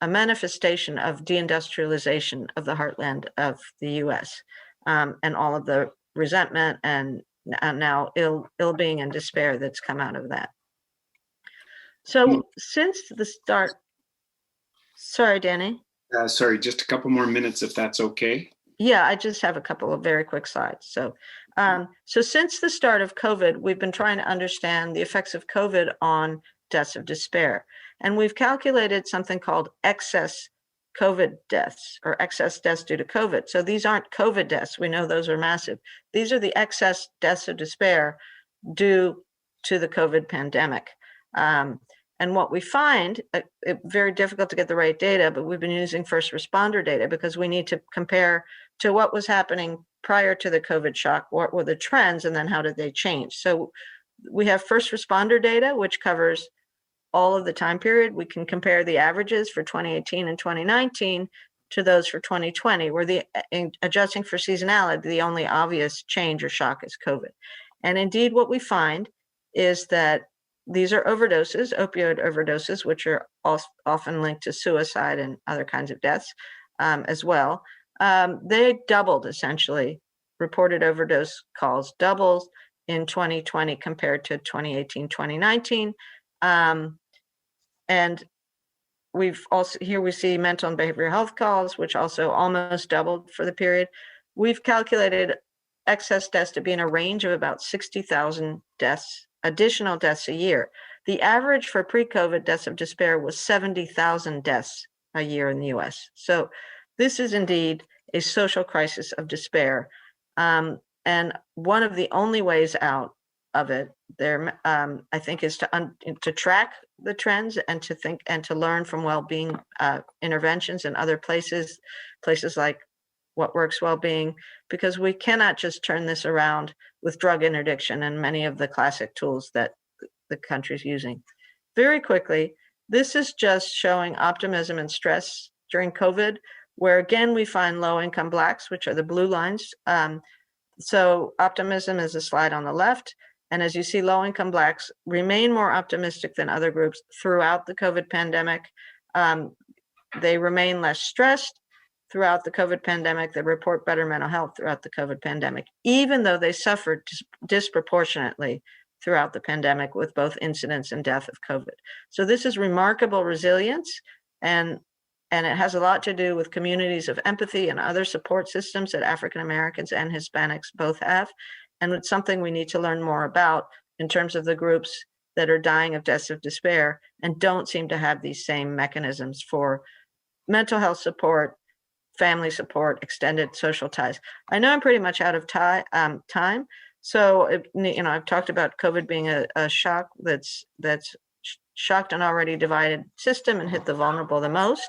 manifestation of deindustrialization of the heartland of the US, and all of the resentment and now ill-being and despair that's come out of that. So since the start, sorry, Danny. Sorry, just a couple more minutes if that's okay. Yeah, I just have a couple of very quick slides. So since the start of COVID, we've been trying to understand the effects of COVID on deaths of despair. And we've calculated something called excess COVID deaths or excess deaths due to COVID. So these aren't COVID deaths. We know those are massive. These are the excess deaths of despair due to the COVID pandemic. And what we find, it's very difficult to get the right data, but we've been using first responder data because we need to compare to what was happening prior to the COVID shock, what were the trends, and then how did they change? So we have first responder data, which covers all of the time period. We can compare the averages for 2018 and 2019 to those for 2020, where adjusting for seasonality, the only obvious change or shock is COVID. And indeed, what we find is that these are overdoses, opioid overdoses, which are often linked to suicide and other kinds of deaths as well. They doubled, essentially. Reported overdose calls doubled in 2020 compared to 2018, 2019. And we've also, here we see mental and behavioral health calls, which also almost doubled for the period. We've calculated excess deaths to be in a range of about 60,000 deaths, additional deaths a year. The average for pre-COVID deaths of despair was 70,000 deaths a year in the US. So this is indeed a social crisis of despair. And one of the only ways out of it, I think, is to track the trends and to think and to learn from well-being interventions in other places like What Works Wellbeing, because we cannot just turn this around with drug interdiction and many of the classic tools that the country's using. Very quickly, this is just showing optimism and stress during COVID, where again, we find low-income Blacks, which are the blue lines. So optimism is a slide on the left. And as you see, low-income Blacks remain more optimistic than other groups throughout the COVID pandemic. They remain less stressed throughout the COVID pandemic. They report better mental health throughout the COVID pandemic, even though they suffered disproportionately throughout the pandemic with both incidence and death of COVID. So this is remarkable resilience, and it has a lot to do with communities of empathy and other support systems that African Americans and Hispanics both have. And it's something we need to learn more about in terms of the groups that are dying of deaths of despair and don't seem to have these same mechanisms for mental health support, family support, extended social ties. I know I'm pretty much out of time. So, I've talked about COVID being a shock that's shocked an already divided system and hit the vulnerable the most.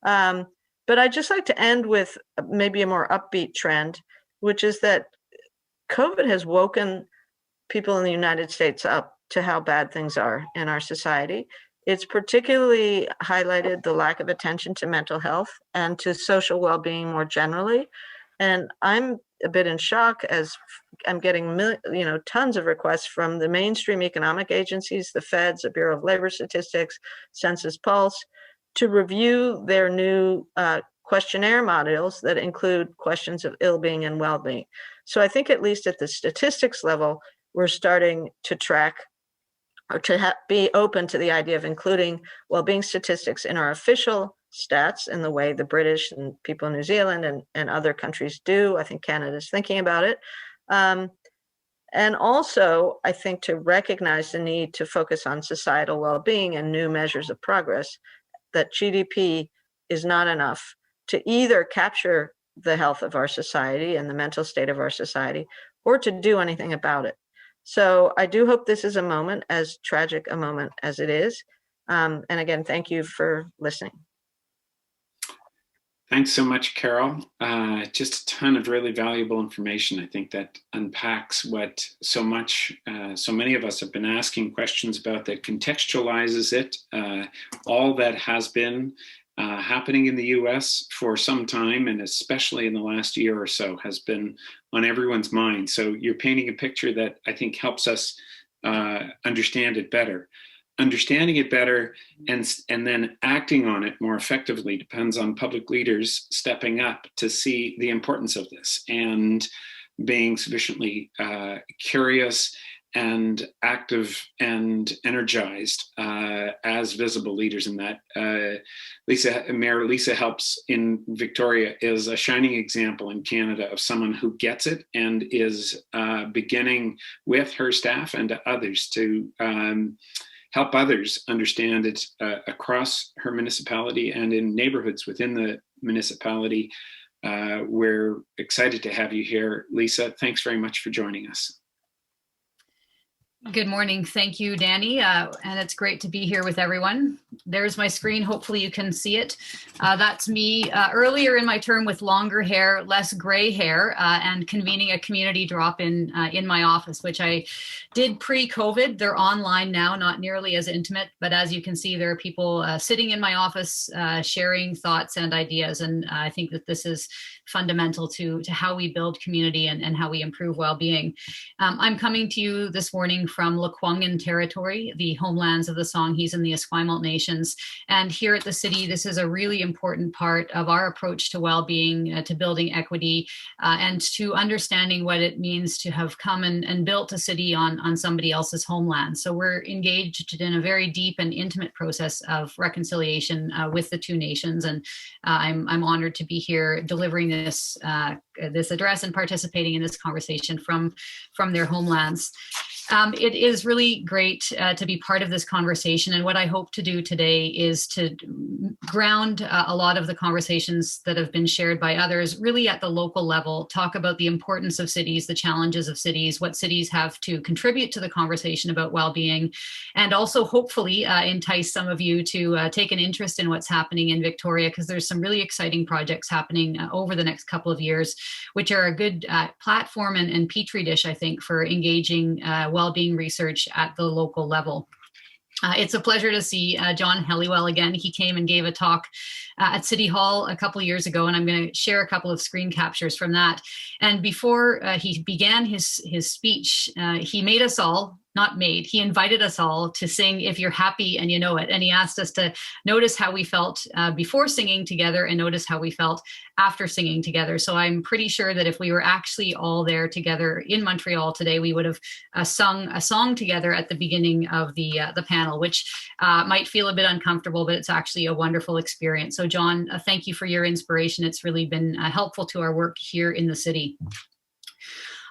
But I'd just like to end with maybe a more upbeat trend, which is that COVID has woken people in the United States up to how bad things are in our society. It's particularly highlighted the lack of attention to mental health and to social well-being more generally. And I'm a bit in shock as I'm getting tons of requests from the mainstream economic agencies, the Feds, the Bureau of Labor Statistics, Census Pulse, to review their new questionnaire modules that include questions of ill-being and well-being. So I think at least at the statistics level, we're starting to track or to be open to the idea of including well-being statistics in our official stats in the way the British and people in New Zealand and other countries do. I think Canada's thinking about it. And also, I think to recognize the need to focus on societal well-being and new measures of progress, that GDP is not enough to either capture the health of our society and the mental state of our society, or to do anything about it. So I do hope this is a moment, as tragic a moment as it is. And again, thank you for listening. Thanks so much, Carol. Just a ton of really valuable information. I think that unpacks what so many of us have been asking questions about, that contextualizes it. All that has been happening in the US for some time, and especially in the last year or so, has been on everyone's mind. So you're painting a picture that I think helps us understand it better. Understanding it better and then acting on it more effectively depends on public leaders stepping up to see the importance of this and being sufficiently curious and active and energized as visible leaders in that. Mayor Lisa Helps in Victoria is a shining example in Canada of someone who gets it and is beginning with her staff and others to help others understand it across her municipality and in neighborhoods within the municipality. We're excited to have you here, Lisa. Thanks very much for joining us. Good morning. Thank you, Danny. And it's great to be here with everyone. There's my screen. Hopefully you can see it. That's me earlier in my term with longer hair, less gray hair, and convening a community drop-in in my office, which I did pre-COVID. They're online now, not nearly as intimate, but as you can see, there are people sitting in my office sharing thoughts and ideas. And I think that this is fundamental to how we build community and how we improve well-being. I'm coming to you this morning from Lekwungen territory, the homelands of the Songhees and the Esquimalt nations. And here at the city, this is a really important part of our approach to well-being, to building equity, and to understanding what it means to have come and built a city on somebody else's homeland. So we're engaged in a very deep and intimate process of reconciliation with the two nations. And I'm honored to be here delivering this address and participating in this conversation from their homelands. It is really great to be part of this conversation. And what I hope to do today is to ground a lot of the conversations that have been shared by others really at the local level, talk about the importance of cities, the challenges of cities, what cities have to contribute to the conversation about well-being, and also hopefully entice some of you to take an interest in what's happening in Victoria, because there's some really exciting projects happening over the next couple of years, which are a good platform and petri dish, I think, for engaging well-being research at the local level. It's a pleasure to see John Helliwell again. He came and gave a talk at City Hall a couple of years ago, and I'm going to share a couple of screen captures from that. And before he began his speech, he made us all, he invited us all to sing If You're Happy and You Know It. And he asked us to notice how we felt before singing together and notice how we felt after singing together. So I'm pretty sure that if we were actually all there together in Montreal today, we would have sung a song together at the beginning of the panel, which might feel a bit uncomfortable, but it's actually a wonderful experience. So John, thank you for your inspiration. It's really been helpful to our work here in the city.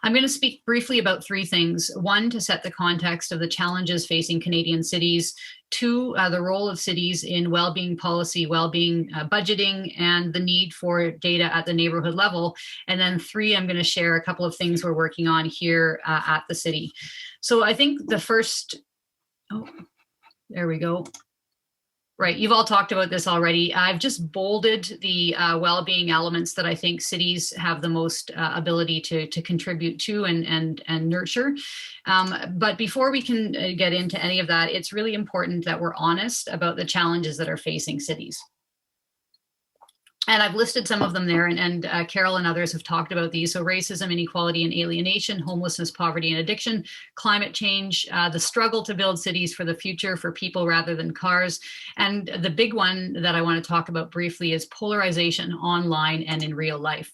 I'm going to speak briefly about three things. One, to set the context of the challenges facing Canadian cities. Two, the role of cities in well-being policy, well-being budgeting, and the need for data at the neighborhood level. And then three, I'm going to share a couple of things we're working on here at the city. So I think the first, there we go. Right, you've all talked about this already. I've just bolded the well-being elements that I think cities have the most ability to contribute to and nurture. But before we can get into any of that, it's really important that we're honest about the challenges that are facing cities. And I've listed some of them there, and Carol and others have talked about these. So racism, inequality and alienation, homelessness, poverty and addiction, climate change, the struggle to build cities for the future for people rather than cars. And the big one that I want to talk about briefly is polarization online and in real life.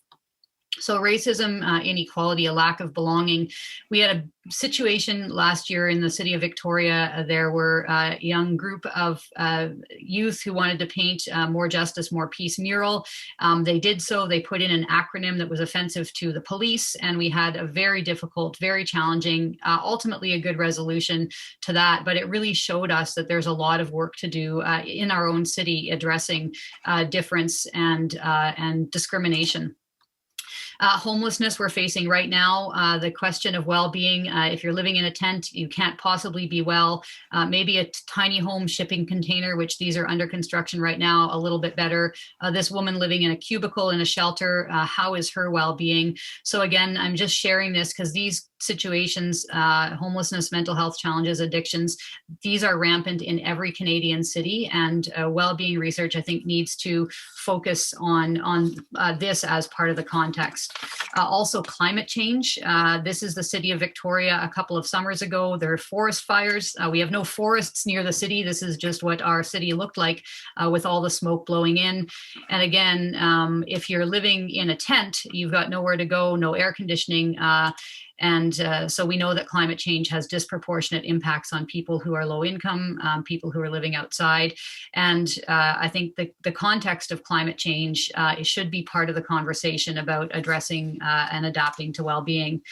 So racism, inequality, a lack of belonging. We had a situation last year in the city of Victoria. There were a young group of youth who wanted to paint More Justice, More Peace mural. They did so. They put in an acronym that was offensive to the police, and we had a very difficult, very challenging, ultimately a good resolution to that. But it really showed us that there's a lot of work to do in our own city addressing difference and discrimination. Homelessness we're facing right now, the question of well-being. If you're living in a tent, you can't possibly be well. Maybe a tiny home shipping container, which these are under construction right now, a little bit better. This woman living in a cubicle in a shelter, how is her well-being? So again, I'm just sharing this because these situations, homelessness, mental health challenges, addictions, these are rampant in every Canadian city, and well-being research, I think, needs to focus on this as part of the context. Also climate change. This is the city of Victoria a couple of summers ago. There are forest fires. We have no forests near the city. This is just what our city looked like with all the smoke blowing in. And again, if you're living in a tent, you've got nowhere to go, no air conditioning. And so we know that climate change has disproportionate impacts on people who are low income, people who are living outside. And I think the context of climate change should be part of the conversation about addressing and adapting to well-being.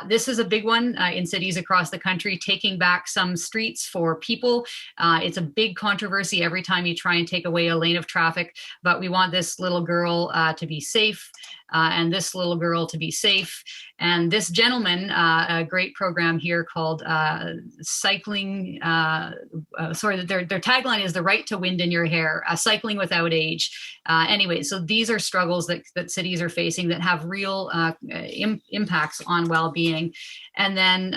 This is a big one in cities across the country, taking back some streets for people. It's a big controversy every time you try and take away a lane of traffic, but we want this little girl to be safe. And this little girl to be safe. And this gentleman, a great program here called Cycling, their tagline is the right to wind in your hair, cycling without age. Anyway, so these are struggles that cities are facing that have real impacts on well-being. And then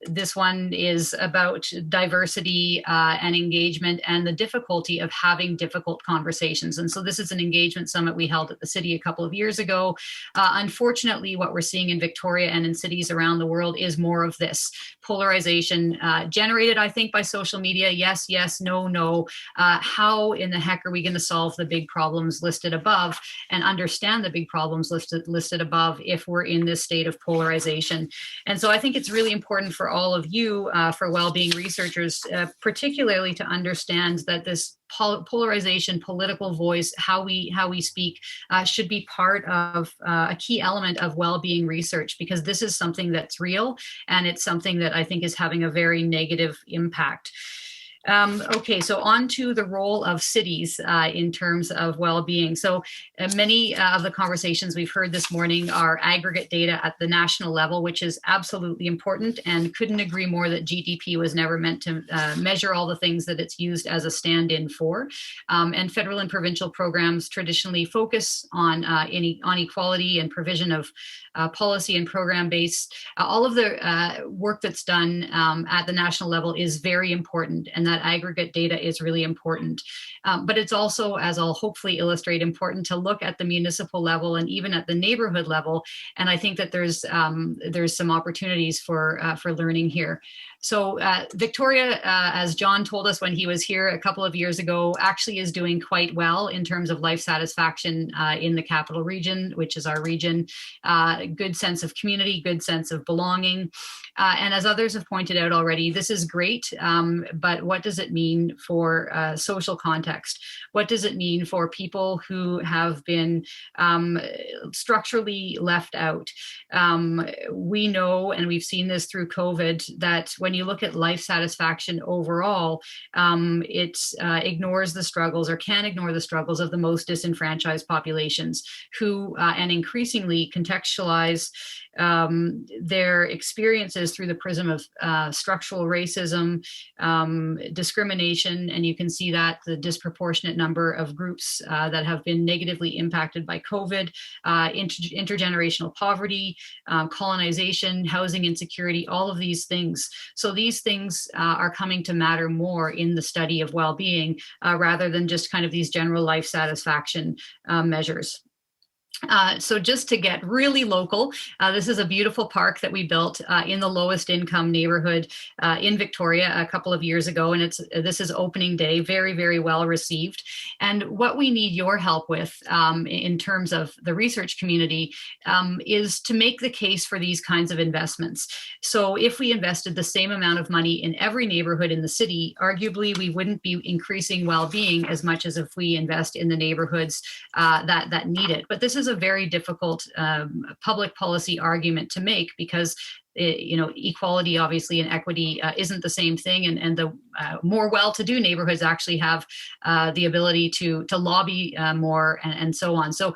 this one is about diversity and engagement and the difficulty of having difficult conversations. And so this is an engagement summit we held at the city a couple of years ago. Unfortunately, what we're seeing in Victoria and in cities around the world is more of this polarization generated, I think, by social media. Yes, yes, no, no. How in the heck are we going to solve the big problems listed above and understand the big problems listed above if we're in this state of polarization? And so I think it's really important for all of you, for well-being researchers, particularly to understand that this polarization, political voice, how we speak, should be part of a key element of well-being research, because this is something that's real and it's something that I think is having a very negative impact. Okay, so on to the role of cities in terms of well-being. So many of the conversations we've heard this morning are aggregate data at the national level, which is absolutely important, and couldn't agree more that GDP was never meant to measure all the things that it's used as a stand-in for. And federal and provincial programs traditionally focus on equality and provision of policy and program-based. All of the work that's done at the national level is very important, and that aggregate data is really important. But it's also, as I'll hopefully illustrate, important to look at the municipal level and even at the neighborhood level. And I think that there's some opportunities for learning here. So Victoria, as John told us when he was here a couple of years ago, actually is doing quite well in terms of life satisfaction in the capital region, which is our region. Good sense of community, good sense of belonging. And as others have pointed out already, this is great, but what what does it mean for social context? What does it mean for people who have been structurally left out? We know, and we've seen this through COVID, that when you look at life satisfaction overall, it ignores the struggles, or can ignore the struggles, of the most disenfranchised populations, who and increasingly contextualize their experiences through the prism of structural racism, discrimination, and you can see that the disproportionate number of groups that have been negatively impacted by COVID, intergenerational poverty, colonization, housing insecurity, all of these things. So these things are coming to matter more in the study of well-being rather than just kind of these general life satisfaction measures. So just to get really local, this is a beautiful park that we built in the lowest income neighborhood in Victoria a couple of years ago, and this is opening day, very, very well received. And what we need your help with in terms of the research community is to make the case for these kinds of investments. So if we invested the same amount of money in every neighborhood in the city, arguably we wouldn't be increasing well-being as much as if we invest in the neighborhoods that need it. But this is a very difficult public policy argument to make, because equality obviously and equity isn't the same thing, and the more well-to-do neighborhoods actually have the ability to lobby more and so on. So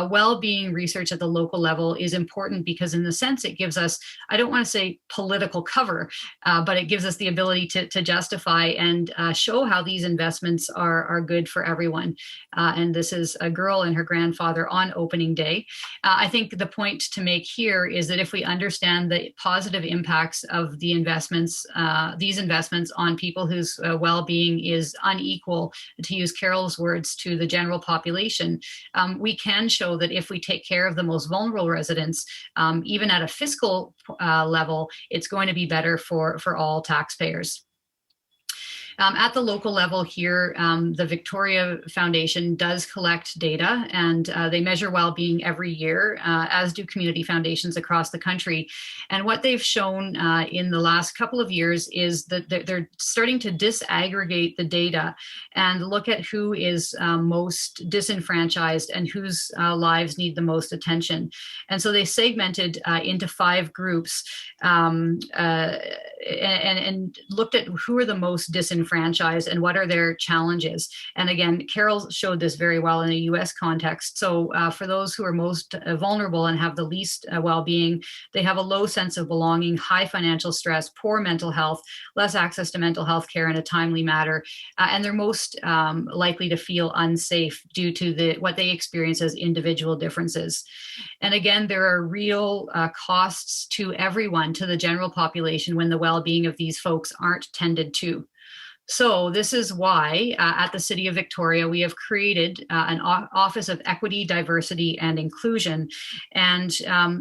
well-being research at the local level is important because in the sense it gives us, I don't want to say political cover, but it gives us the ability to justify and show how these investments are good for everyone. And this is a girl and her grandfather on opening day. I think the point to make here is that if we understand the positive impacts of the investments, these investments on people whose well-being is unequal, to use Carol's words, to the general population, we can show that if we take care of the most vulnerable residents, even at a fiscal level, it's going to be better for all taxpayers. At the local level here, the Victoria Foundation does collect data, and they measure well-being every year, as do community foundations across the country. And what they've shown in the last couple of years is that they're starting to disaggregate the data and look at who is most disenfranchised and whose lives need the most attention. And so they segmented into 5 groups and looked at who are the most disenfranchised and what are their challenges. And again, Carol showed this very well in a US context. So for those who are most vulnerable and have the least well-being, they have a low sense of belonging, high financial stress, poor mental health, less access to mental health care in a timely manner, and they're most likely to feel unsafe due to what they experience as individual differences. And again, there are real costs to everyone, to the general population, when the well-being of these folks aren't tended to. So this is why at the City of Victoria, we have created an Office of Equity, Diversity and Inclusion. And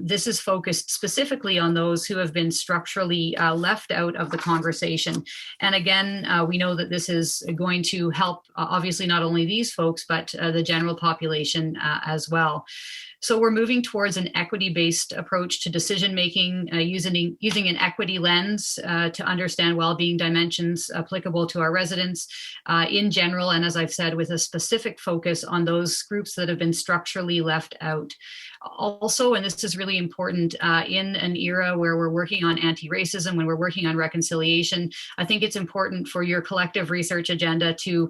this is focused specifically on those who have been structurally left out of the conversation. And again, we know that this is going to help, obviously, not only these folks, but the general population as well. So we're moving towards an equity-based approach to decision-making, using an equity lens to understand well-being dimensions applicable to our residents in general, and as I've said, with a specific focus on those groups that have been structurally left out. Also, and this is really important in an era where we're working on anti-racism, when we're working on reconciliation, I think it's important for your collective research agenda to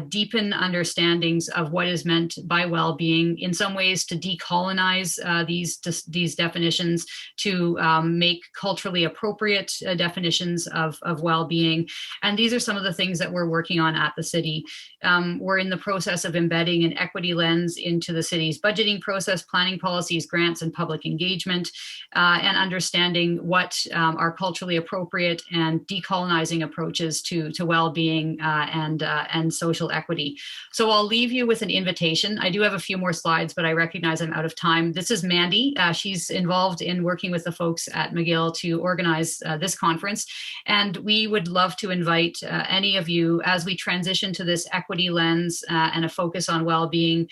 deepen understandings of what is meant by well-being, in some ways to decolonize these definitions, to make culturally appropriate definitions of well-being. And these are some of the things that we're working on at the city. We're in the process of embedding an equity lens into the city's budgeting process, planning policies, grants, and public engagement, and understanding what are culturally appropriate and decolonizing approaches to well-being and social equity. So I'll leave you with an invitation. I do have a few more slides, but I recognize I'm out of time. This is Mandy. She's involved in working with the folks at McGill to organize this conference. And we would love to invite any of you, as we transition to this equity lens and a focus on well-being,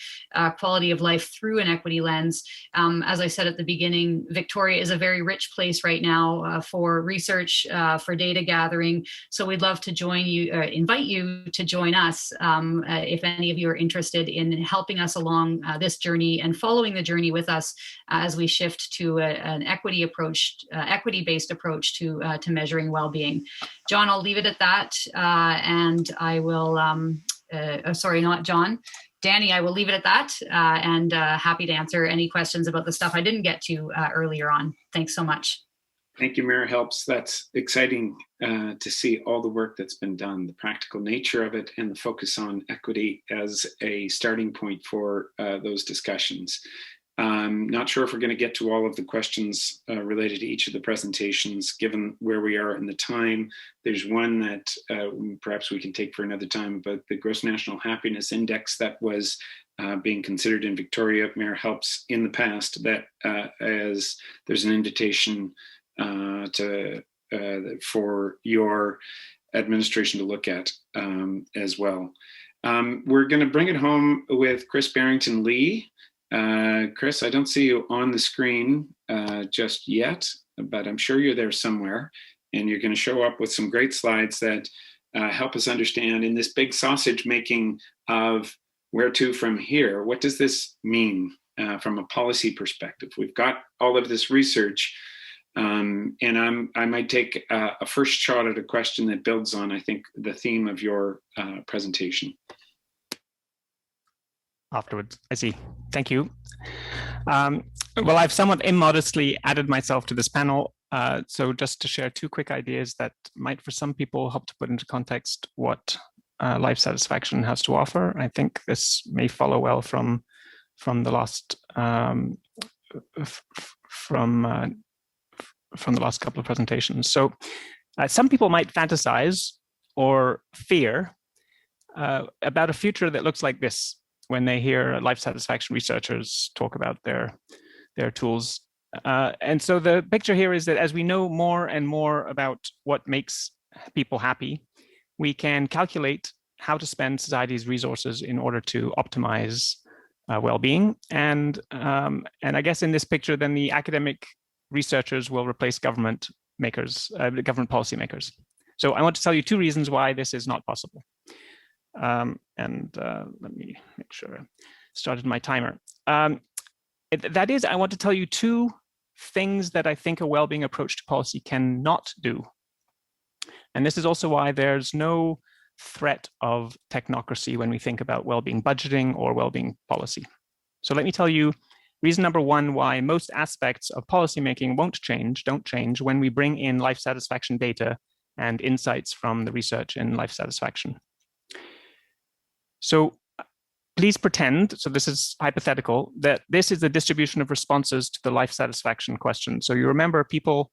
quality of life through an equity lens, As I said at the beginning, Victoria is a very rich place right now for research, for data gathering. So we'd love to join you, invite you to join us if any of you are interested in helping us along this journey and following the journey with us as we shift to an equity-based approach to measuring well-being. John, I'll leave it at that, and I will. Sorry, not John. Danny, I will leave it at that, and happy to answer any questions about the stuff I didn't get to earlier on. Thanks so much. Thank you, Mayor Helps. That's exciting to see all the work that's been done, the practical nature of it, and the focus on equity as a starting point for those discussions. Not sure if we're going to get to all of the questions related to each of the presentations, given where we are in the time. There's one that perhaps we can take for another time about the Gross National Happiness Index that was being considered in Victoria. Mayor Helps in the past that as there's an invitation for your administration to look at as well. We're going to bring it home with Chris Barrington-Leigh. Chris, I don't see you on the screen just yet, but I'm sure you're there somewhere, and you're going to show up with some great slides that help us understand in this big sausage making of where to from here. What does this mean from a policy perspective? We've got all of this research, and I might take a first shot at a question that builds on, I think, the theme of your presentation. Afterwards, I see. Thank you. Well, I've somewhat immodestly added myself to this panel. So just to share two quick ideas that might, for some people, help to put into context what life satisfaction has to offer. I think this may follow well from the last from the last couple of presentations. So some people might fantasize or fear about a future that looks like this when they hear life satisfaction researchers talk about their tools. And so the picture here is that as we know more and more about what makes people happy, we can calculate how to spend society's resources in order to optimize well-being. And I guess in this picture, then the academic researchers will replace government policy makers. So I want to tell you two reasons why this is not possible. Let me make sure I started my timer. That is, I want to tell you two things that I think a well-being approach to policy cannot do. And this is also why there's no threat of technocracy when we think about well-being budgeting or well-being policy. So let me tell you reason number one why most aspects of policymaking don't change when we bring in life satisfaction data and insights from the research in life satisfaction. So please pretend, so this is hypothetical, that this is the distribution of responses to the life satisfaction question. So you remember people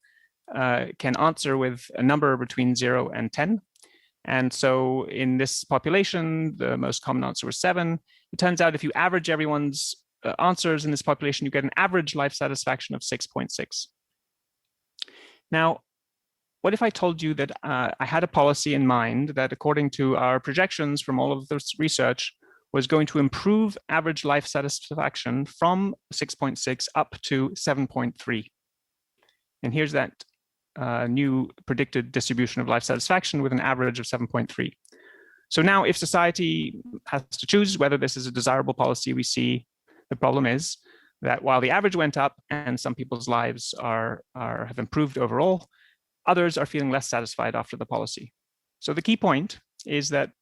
can answer with a number between 0 and 10. And so in this population, the most common answer was 7. It turns out if you average everyone's answers in this population, you get an average life satisfaction of 6.6. Now, what if I told you that I had a policy in mind that, according to our projections from all of this research, was going to improve average life satisfaction from 6.6 up to 7.3? And here's that new predicted distribution of life satisfaction with an average of 7.3. So now if society has to choose whether this is a desirable policy, we see the problem is that while the average went up and some people's lives have improved overall, others are feeling less satisfied after the policy. So the key point is that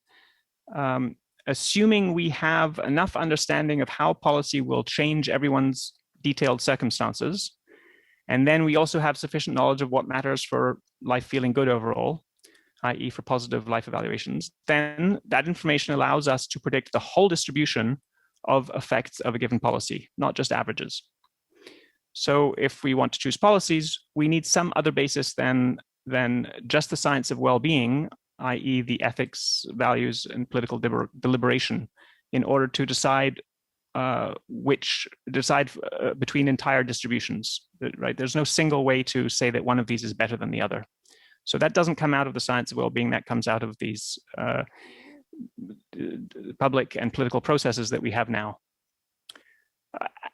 assuming we have enough understanding of how policy will change everyone's detailed circumstances, and then we also have sufficient knowledge of what matters for life feeling good overall, i.e. for positive life evaluations, then that information allows us to predict the whole distribution of effects of a given policy, not just averages. So if we want to choose policies, we need some other basis than just the science of well-being, i.e. the ethics, values, and political deliberation, in order to decide between entire distributions, right? There's no single way to say that one of these is better than the other. So that doesn't come out of the science of well-being, that comes out of these public and political processes that we have now.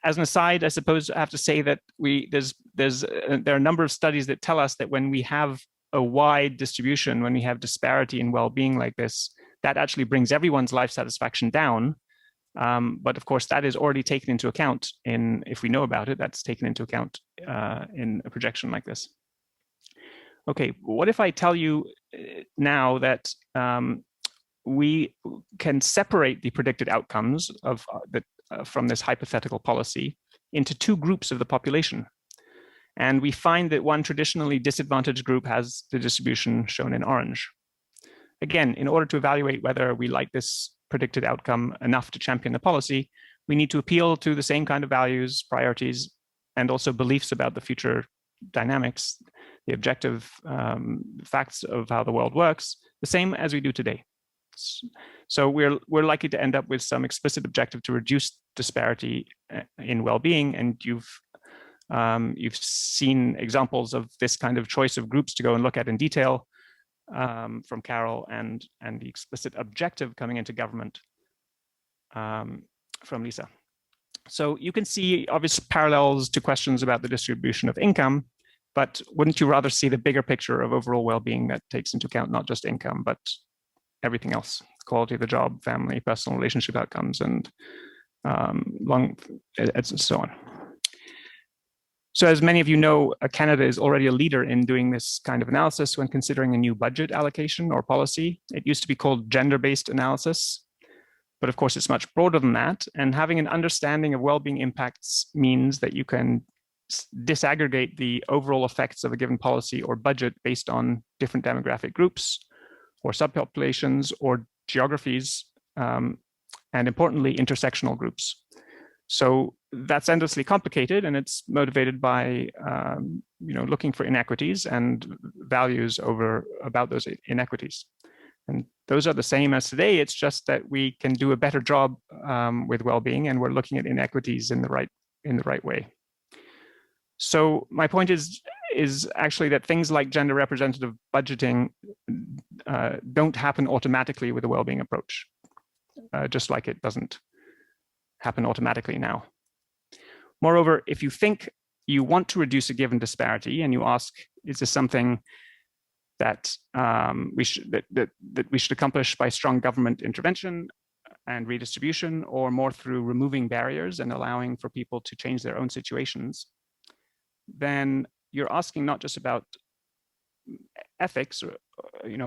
As an aside, I suppose I have to say that there are a number of studies that tell us that when we have a wide distribution, when we have disparity in well-being like this, that actually brings everyone's life satisfaction down. But of course, that is already taken into account if we know about it, that's taken into account in a projection like this. Okay, what if I tell you now that we can separate the predicted outcomes of from this hypothetical policy into two groups of the population? And we find that one traditionally disadvantaged group has the distribution shown in orange. Again, in order to evaluate whether we like this predicted outcome enough to champion the policy, we need to appeal to the same kind of values, priorities, and also beliefs about the future dynamics, the objective facts of how the world works, the same as we do today. So we're likely to end up with some explicit objective to reduce disparity in well-being, and you've seen examples of this kind of choice of groups to go and look at in detail from Carol, and the explicit objective coming into government from Lisa. So you can see obvious parallels to questions about the distribution of income, but wouldn't you rather see the bigger picture of overall well-being that takes into account not just income, but everything else, quality of the job, family, personal relationship outcomes, and so on. So as many of you know, Canada is already a leader in doing this kind of analysis when considering a new budget allocation or policy. It used to be called gender-based analysis, but of course it's much broader than that. And having an understanding of well-being impacts means that you can disaggregate the overall effects of a given policy or budget based on different demographic groups or subpopulations or geographies, and importantly, intersectional groups. So that's endlessly complicated, and it's motivated by looking for inequities and values about those inequities. And those are the same as today. It's just that we can do a better job with well-being, and we're looking at inequities in the right way. So my point is actually that things like gender representative budgeting don't happen automatically with a well-being approach, just like it doesn't happen automatically now. Moreover, if you think you want to reduce a given disparity and you ask, is this something that we should accomplish by strong government intervention and redistribution, or more through removing barriers and allowing for people to change their own situations, then you're asking not just about ethics or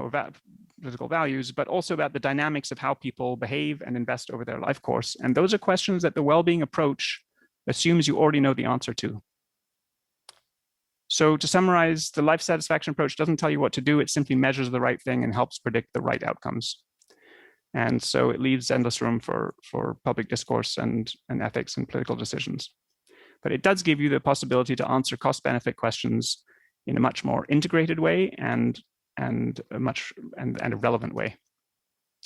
about political values, but also about the dynamics of how people behave and invest over their life course. And those are questions that the well-being approach assumes you already know the answer to. So to summarize, the life satisfaction approach doesn't tell you what to do, it simply measures the right thing and helps predict the right outcomes. And so it leaves endless room for public discourse and ethics and political decisions. But it does give you the possibility to answer cost-benefit questions in a much more integrated way and a relevant way.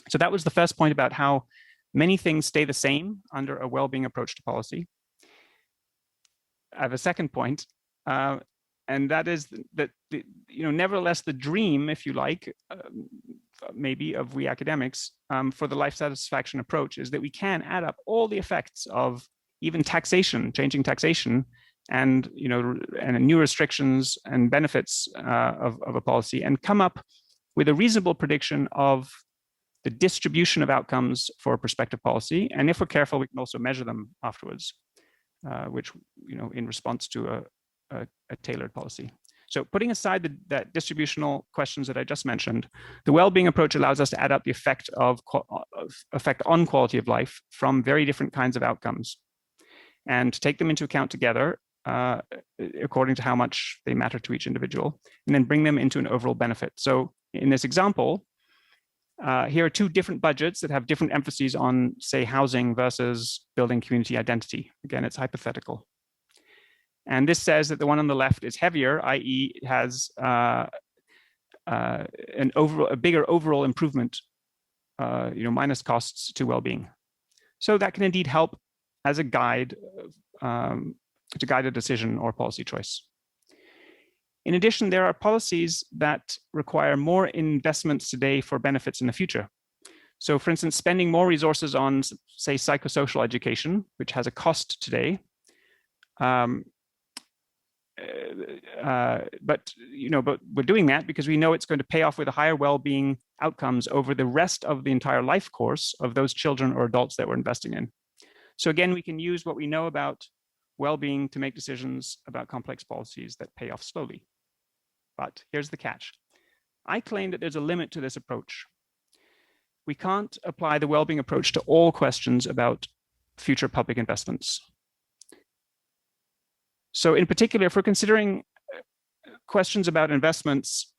So that was the first point about how many things stay the same under a well-being approach to policy. I have a second point, and that is that nevertheless the dream, if you like, maybe of we academics for the life satisfaction approach is that we can add up all the effects of even taxation, changing taxation, and new restrictions and benefits of a policy, and come up with a reasonable prediction of the distribution of outcomes for a prospective policy. And if we're careful, we can also measure them afterwards, which in response to a tailored policy. So putting aside that distributional questions that I just mentioned, the well-being approach allows us to add up the effect on quality of life from very different kinds of outcomes, and take them into account together according to how much they matter to each individual, and then bring them into an overall benefit. So in this example, here are two different budgets that have different emphases on, say, housing versus building community identity. Again, it's hypothetical. And this says that the one on the left is heavier, i.e. it has a bigger overall improvement, minus costs to well-being. So that can indeed help as a guide to guide a decision or policy choice. In addition, there are policies that require more investments today for benefits in the future. So for instance, spending more resources on, say, psychosocial education, which has a cost today, but we're doing that because we know it's going to pay off with a higher well-being outcomes over the rest of the entire life course of those children or adults that we're investing in. So again, we can use what we know about well-being to make decisions about complex policies that pay off slowly. But here's the catch. I claim that there's a limit to this approach. We can't apply the well-being approach to all questions about future public investments. So in particular, if we're considering questions about investments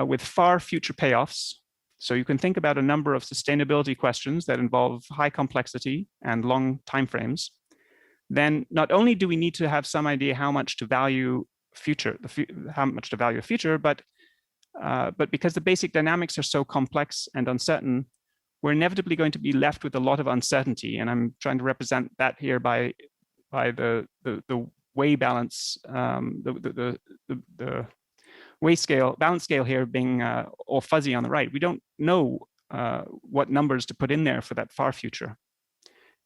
with far future payoffs, so you can think about a number of sustainability questions that involve high complexity and long timeframes, then not only do we need to have some idea how much to value a future, but because the basic dynamics are so complex and uncertain, we're inevitably going to be left with a lot of uncertainty. And I'm trying to represent that here by the way balance, the way scale, balance scale here being all fuzzy on the right. We don't know what numbers to put in there for that far future.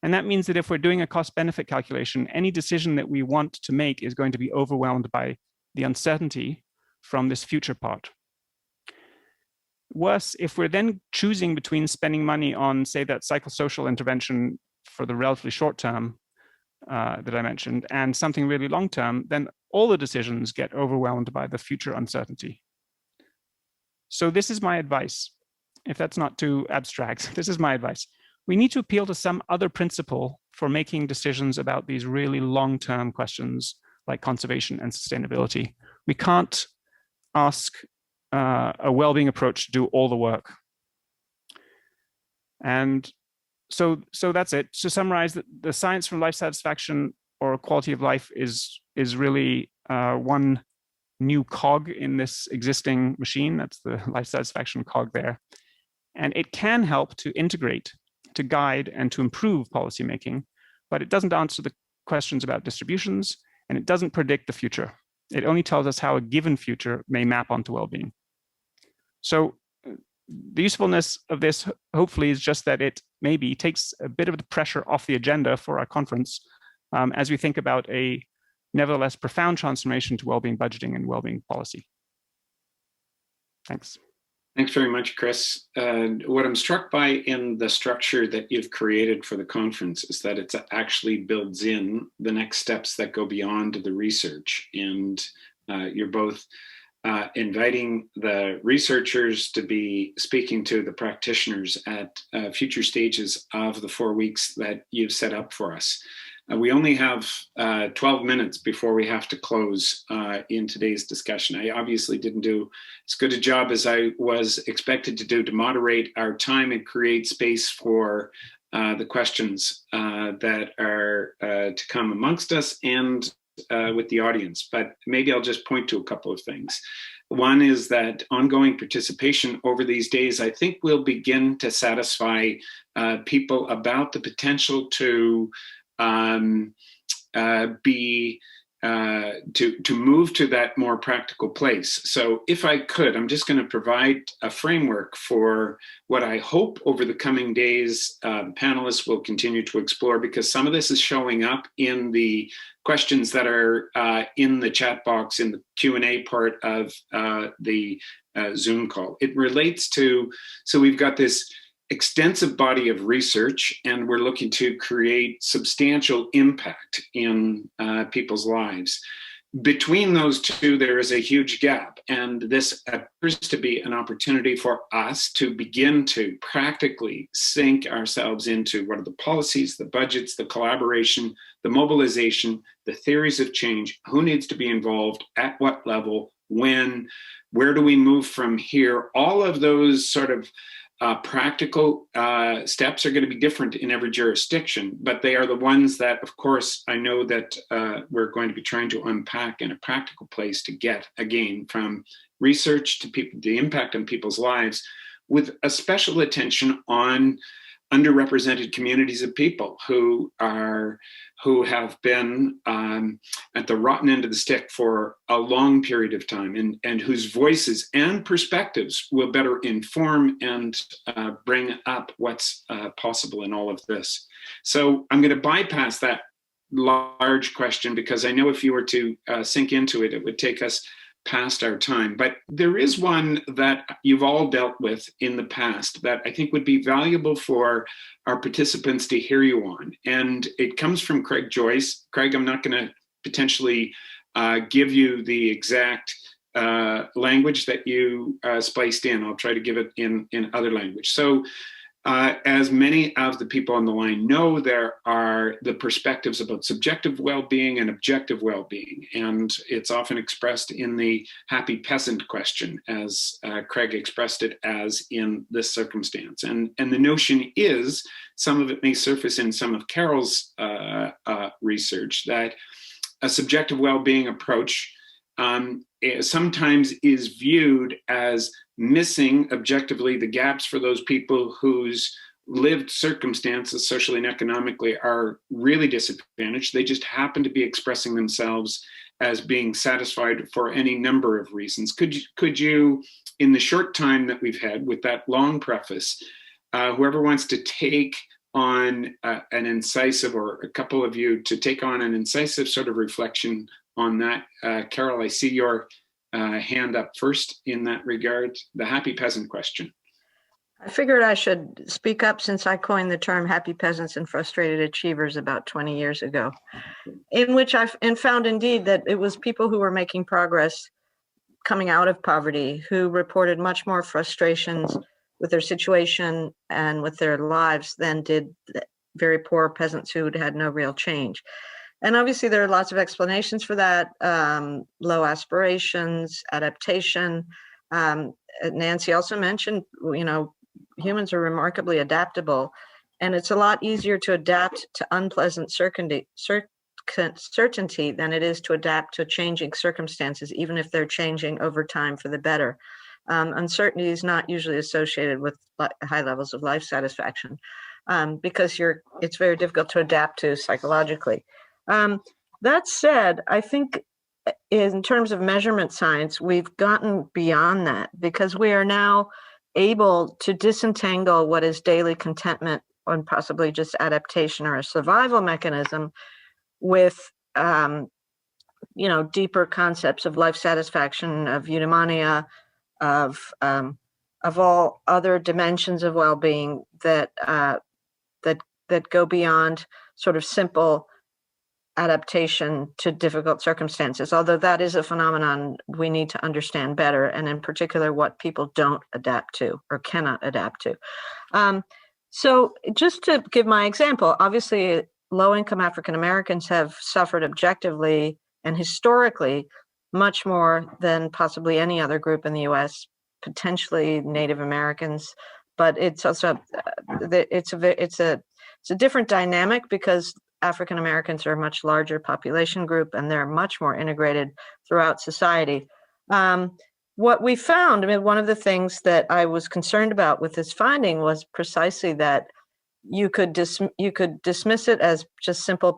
And that means that if we're doing a cost-benefit calculation, any decision that we want to make is going to be overwhelmed by the uncertainty from this future part. Worse, if we're then choosing between spending money on, say, that psychosocial intervention for the relatively short term that I mentioned, and something really long term, then all the decisions get overwhelmed by the future uncertainty. So this is my advice. If that's not too abstract, this is my advice. We need to appeal to some other principle for making decisions about these really long-term questions like conservation and sustainability. We can't ask a well-being approach to do all the work. And so that's it. To summarize, the science for life satisfaction or quality of life is really one new cog in this existing machine. That's the life satisfaction cog there. And it can help to integrate, to guide, and to improve policymaking, but it doesn't answer the questions about distributions, and it doesn't predict the future. It only tells us how a given future may map onto well-being. So the usefulness of this, hopefully, is just that it maybe takes a bit of the pressure off the agenda for our conference as we think about a nevertheless profound transformation to well-being budgeting and well-being policy. Thanks. Thanks very much, Chris. What I'm struck by in the structure that you've created for the conference is that it actually builds in the next steps that go beyond the research. And you're both inviting the researchers to be speaking to the practitioners at future stages of the 4 weeks that you've set up for us. We only have 12 minutes before we have to close in today's discussion. I obviously didn't do as good a job as I was expected to do to moderate our time and create space for the questions that are to come amongst us and with the audience. But maybe I'll just point to a couple of things. One is that ongoing participation over these days, I think, will begin to satisfy people about the potential to to move to that more practical place. So if I could, I'm just going to provide a framework for what I hope over the coming days panelists will continue to explore, because some of this is showing up in the questions that are in the chat box in the Q&A part of the Zoom call. It relates to, so we've got this extensive body of research, and we're looking to create substantial impact in people's lives. Between those two, there is a huge gap, and this appears to be an opportunity for us to begin to practically sink ourselves into what are the policies, the budgets, the collaboration, the mobilization, the theories of change, who needs to be involved, at what level, when, where do we move from here. All of those sort of practical steps are going to be different in every jurisdiction, but they are the ones that, of course, I know that we're going to be trying to unpack in a practical place to get, again, from research to people, the impact on people's lives, with a special attention on underrepresented communities of people who have been at the rotten end of the stick for a long period of time, and whose voices and perspectives will better inform and bring up what's possible in all of this. So I'm going to bypass that large question, because I know if you were to sink into it, it would take us past our time. But there is one that you've all dealt with in the past that I think would be valuable for our participants to hear you on. And it comes from Craig Joyce. Craig, I'm not going to potentially give you the exact language that you spliced in. I'll try to give it in other language. So as many of the people on the line know, there are the perspectives about subjective well-being and objective well-being, and it's often expressed in the happy peasant question, as Craig expressed it as in this circumstance. And the notion is, some of it may surface in some of Carol's research, that a subjective well-being approach sometimes is viewed as missing objectively the gaps for those people whose lived circumstances socially and economically are really disadvantaged. They just happen to be expressing themselves as being satisfied for any number of reasons. Could you, in the short time that we've had with that long preface, whoever wants to take on an incisive, or a couple of you to take on an incisive sort of reflection on that. Carol, I see your hand up first in that regard, the happy peasant question. I figured I should speak up, since I coined the term happy peasants and frustrated achievers about 20 years ago, in which I found indeed that it was people who were making progress coming out of poverty who reported much more frustrations with their situation and with their lives than did very poor peasants who had no real change. And obviously there are lots of explanations for that, low aspirations, adaptation. Nancy also mentioned, humans are remarkably adaptable, and it's a lot easier to adapt to unpleasant certainty than it is to adapt to changing circumstances, even if they're changing over time for the better. Uncertainty is not usually associated with high levels of life satisfaction, because it's very difficult to adapt to psychologically. That said, I think in terms of measurement science, we've gotten beyond that, because we are now able to disentangle what is daily contentment and possibly just adaptation or a survival mechanism with, deeper concepts of life satisfaction, of eudaimonia, of all other dimensions of well-being that go beyond sort of simple adaptation to difficult circumstances, although that is a phenomenon we need to understand better, and in particular what people don't adapt to or cannot adapt to. So just to give my example, obviously low-income African Americans have suffered objectively and historically much more than possibly any other group in the US, potentially Native Americans, but it's also it's a different dynamic, because African Americans are a much larger population group and they're much more integrated throughout society. What we found, one of the things that I was concerned about with this finding was precisely that you could dismiss it as just simple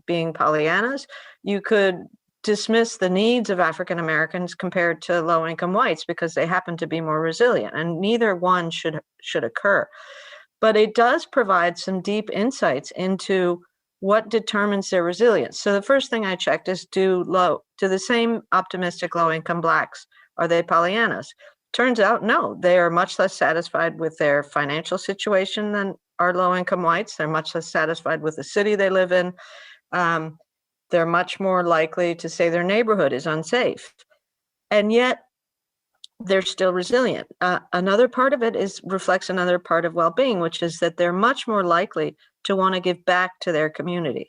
being Pollyannas. You could dismiss the needs of African Americans compared to low-income whites because they happen to be more resilient, and neither one should occur. But it does provide some deep insights into what determines their resilience. So the first thing I checked is, do the same optimistic low-income Blacks, are they Pollyannas? Turns out, no, they are much less satisfied with their financial situation than are low-income whites. They're much less satisfied with the city they live in. They're much more likely to say their neighborhood is unsafe. And yet, they're still resilient. Another part of it reflects another part of well-being, which is that they're much more likely to want to give back to their community.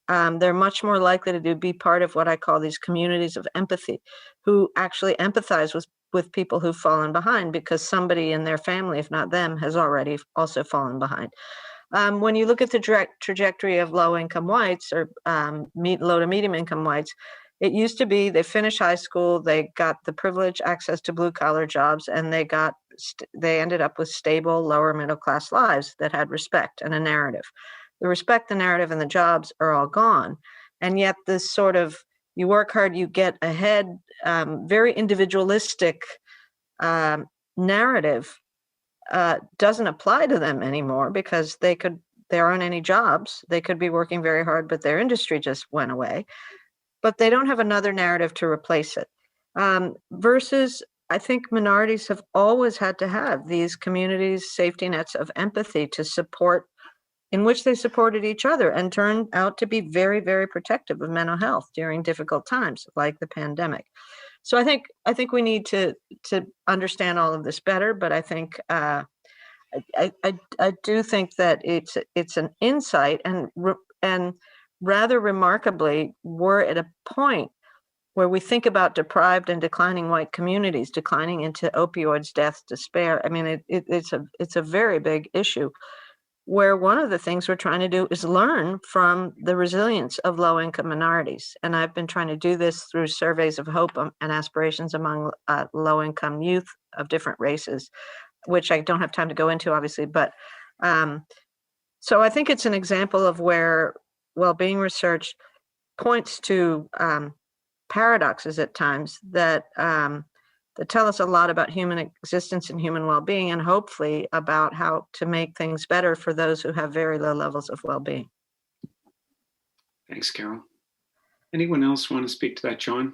They're much more likely to be part of what I call these communities of empathy, who actually empathize with people who've fallen behind because somebody in their family, if not them, has already also fallen behind. When you look at the trajectory of low-income whites or low to medium-income whites, it used to be they finished high school, they got the privilege, access to blue-collar jobs, and they got they ended up with stable, lower middle class lives that had respect and a narrative. The respect, the narrative, and the jobs are all gone. And yet this sort of, you work hard, you get ahead, very individualistic narrative doesn't apply to them anymore, because there aren't any jobs. They could be working very hard, but their industry just went away. But they don't have another narrative to replace it. Versus, I think minorities have always had to have these communities, safety nets of empathy to support, in which they supported each other and turned out to be very, very protective of mental health during difficult times like the pandemic. So I think we need to understand all of this better, but I think I do think that it's an insight, and rather remarkably, we're at a point where we think about deprived and declining white communities declining into opioids, death, despair. I mean, it's a very big issue, where one of the things we're trying to do is learn from the resilience of low-income minorities. And I've been trying to do this through surveys of hope and aspirations among low-income youth of different races, which I don't have time to go into, obviously. But so I think it's an example of where well-being research points to paradoxes at times that tell us a lot about human existence and human well-being, and hopefully about how to make things better for those who have very low levels of well-being. Thanks, Carol. Anyone else want to speak to that, John?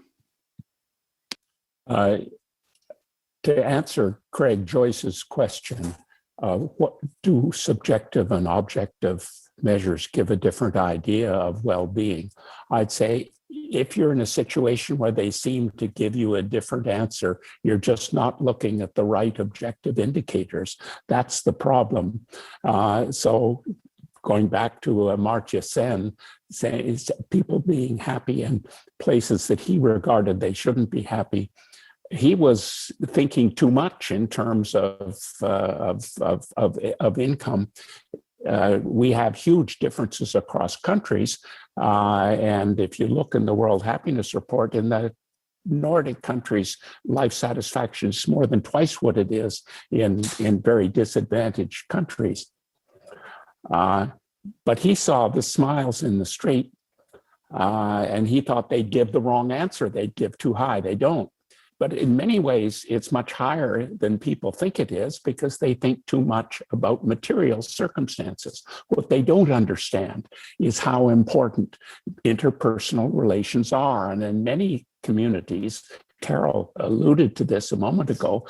To answer Craig Joyce's question, what do subjective and objective measures give a different idea of well-being? I'd say if you're in a situation where they seem to give you a different answer, you're just not looking at the right objective indicators. That's the problem. So going back to Amartya Sen, saying people being happy in places that he regarded they shouldn't be happy, he was thinking too much in terms of income. We have huge differences across countries. And if you look in the World Happiness Report, in the Nordic countries, life satisfaction is more than twice what it is in very disadvantaged countries. But he saw the smiles in the street, and he thought they'd give the wrong answer. They'd give too high. They don't. But in many ways, it's much higher than people think it is, because they think too much about material circumstances. What they don't understand is how important interpersonal relations are. And in many communities, Carol alluded to this a moment ago,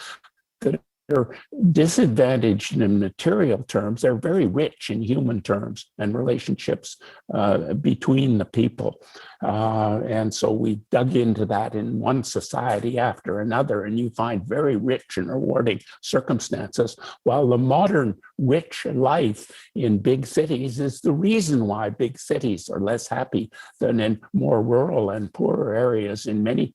that are disadvantaged in material terms. They're very rich in human terms and relationships between the people. And so we dug into that in one society after another, and you find very rich and rewarding circumstances, while the modern rich life in big cities is the reason why big cities are less happy than in more rural and poorer areas in many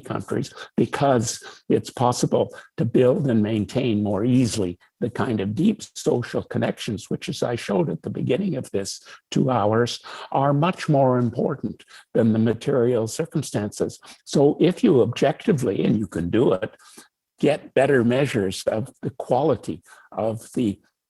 countries, because it's possible to build and maintain more easily the kind of deep social connections, which, as I showed at the beginning of this 2 hours, are much more important than the material circumstances. So if you objectively, and you can do it, get better measures of the quality of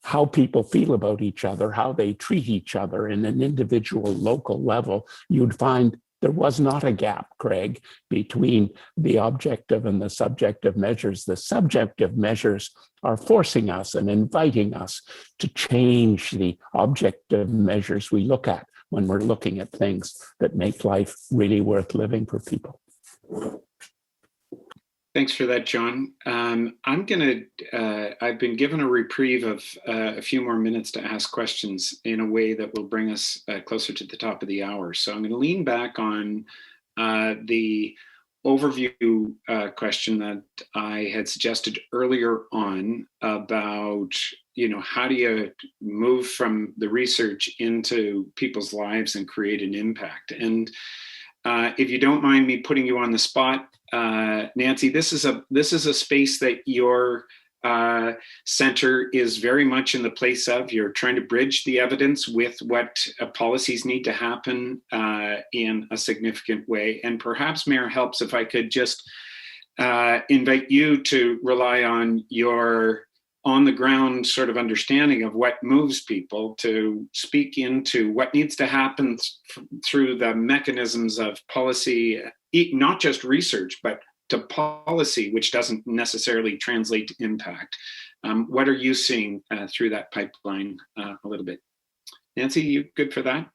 how people feel about each other, how they treat each other in an individual local level, you'd find there was not a gap, Craig, between the objective and the subjective measures. The subjective measures are forcing us and inviting us to change the objective measures we look at when we're looking at things that make life really worth living for people. Thanks for that, John. I've been given a reprieve of a few more minutes to ask questions in a way that will bring us closer to the top of the hour. So I'm going to lean back on the overview question that I had suggested earlier on about, how do you move from the research into people's lives and create an impact? And if you don't mind me putting you on the spot, Nancy, this is a space that your center is very much in the place of. You're trying to bridge the evidence with what policies need to happen in a significant way. And perhaps, Mayor, helps if I could just invite you to rely on your on-the-ground sort of understanding of what moves people to speak into what needs to happen through the mechanisms of policy, not just research, but to policy, which doesn't necessarily translate to impact. What are you seeing through that pipeline a little bit? Nancy, you good for that?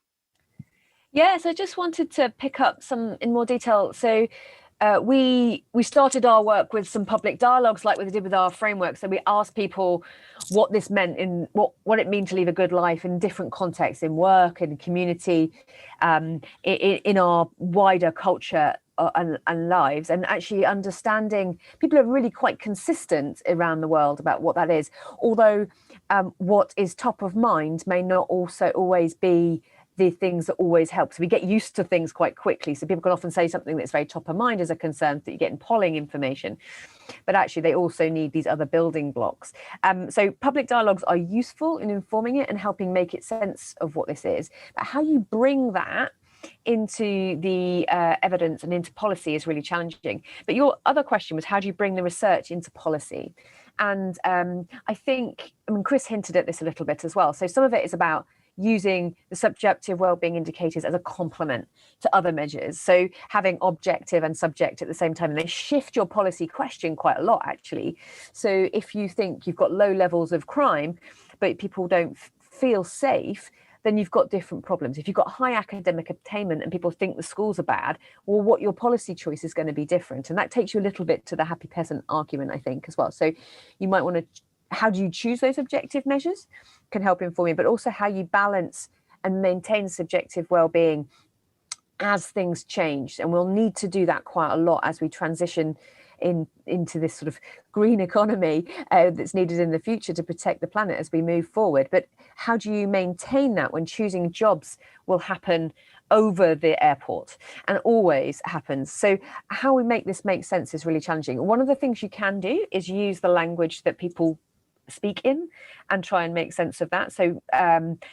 Yes, I just wanted to pick up some in more detail. So we started our work with some public dialogues like we did with our framework. So we asked people what this meant, in what it meant to live a good life in different contexts, in work, in community, in our wider culture and lives, and actually understanding. People are really quite consistent around the world about what that is, although what is top of mind may not also always be the things that always help. So we get used to things quite quickly. So people can often say something that's very top of mind as a concern that you get in polling information, but actually they also need these other building blocks. So public dialogues are useful in informing it and helping make it sense of what this is. But how you bring that into the evidence and into policy is really challenging. But your other question was, how do you bring the research into policy? And I think, Chris hinted at this a little bit as well. So some of it is about using the subjective wellbeing indicators as a complement to other measures. So having objective and subjective at the same time, and they shift your policy question quite a lot, actually. So if you think you've got low levels of crime, but people don't feel safe, then you've got different problems. If you've got high academic attainment and people think the schools are bad, well, what your policy choice is going to be different. And that takes you a little bit to the happy peasant argument, I think, as well. So you might want to, how do you choose those objective measures can help inform you, but also how you balance and maintain subjective well-being as things change. And we'll need to do that quite a lot as we transition into this sort of green economy that's needed in the future to protect the planet as we move forward. But how do you maintain that when choosing jobs will happen over the airport and always happens? So how we make this make sense is really challenging. One of the things you can do is use the language that people speak in and try and make sense of that. So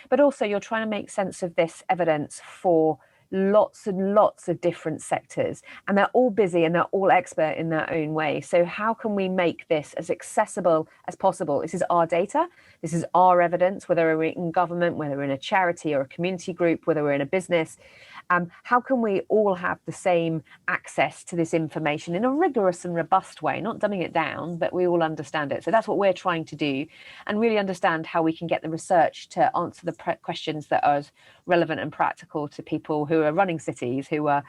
but also you're trying to make sense of this evidence for lots and lots of different sectors, and they're all busy and they're all expert in their own way. So how can we make this as accessible as possible? This is our data, this is our evidence, whether we're in government, whether we're in a charity or a community group, whether we're in a business. How can we all have the same access to this information in a rigorous and robust way, not dumbing it down, but we all understand it? So that's what we're trying to do, and really understand how we can get the research to answer the questions that are relevant and practical to people who are running cities, who are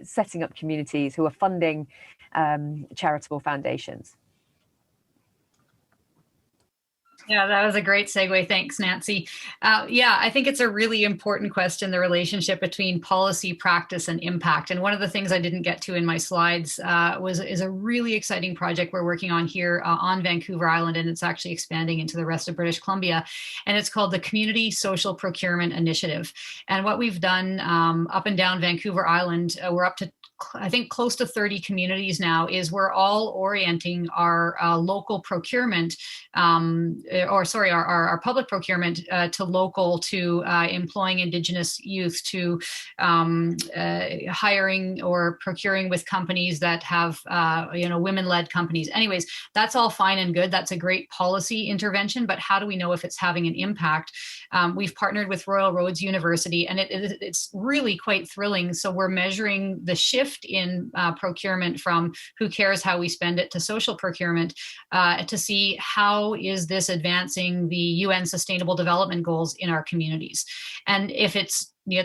setting up communities, who are funding charitable foundations. Yeah, that was a great segue. Thanks, Nancy. Yeah, I think it's a really important question, the relationship between policy, practice, and impact. And one of the things I didn't get to in my slides is a really exciting project we're working on here on Vancouver Island, and it's actually expanding into the rest of British Columbia. And it's called the Community Social Procurement Initiative. And what we've done up and down Vancouver Island, we're up to I think close to 30 communities now, is we're all orienting our local procurement, our public procurement to local, to employing Indigenous youth, to hiring or procuring with companies that have, women-led companies. Anyways, that's all fine and good. That's a great policy intervention, but how do we know if it's having an impact? We've partnered with Royal Roads University, and it's really quite thrilling. So we're measuring the shift in procurement from who cares how we spend it to social procurement to see how is this advancing the UN Sustainable Development Goals in our communities. And if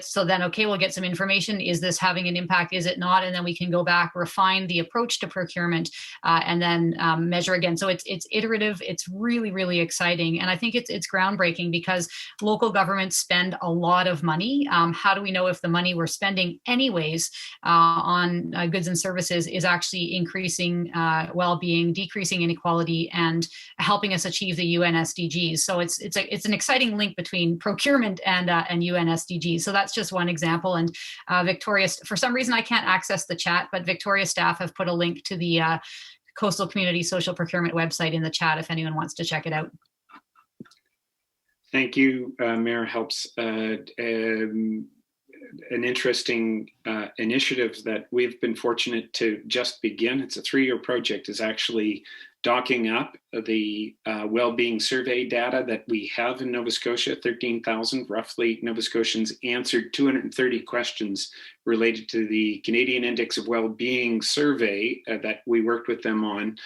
so then, okay, we'll get some information. Is this having an impact? Is it not? And then we can go back, refine the approach to procurement, and then measure again. So it's iterative. It's really, really exciting. And I think it's groundbreaking because local governments spend a lot of money. How do we know if the money we're spending anyways on goods and services is actually increasing well-being, decreasing inequality, and helping us achieve the UN SDGs? So it's an exciting link between procurement and UN SDGs. So that's just one example. And Victoria, for some reason, I can't access the chat, but Victoria staff have put a link to the Coastal Community Social Procurement website in the chat if anyone wants to check it out. Thank you, Mayor Helps. an interesting initiative that we've been fortunate to just begin. It's a 3-year project, is actually docking up the well-being survey data that we have in Nova Scotia. 13,000 roughly Nova Scotians answered 230 questions related to the Canadian Index of Well-being survey that we worked with them on,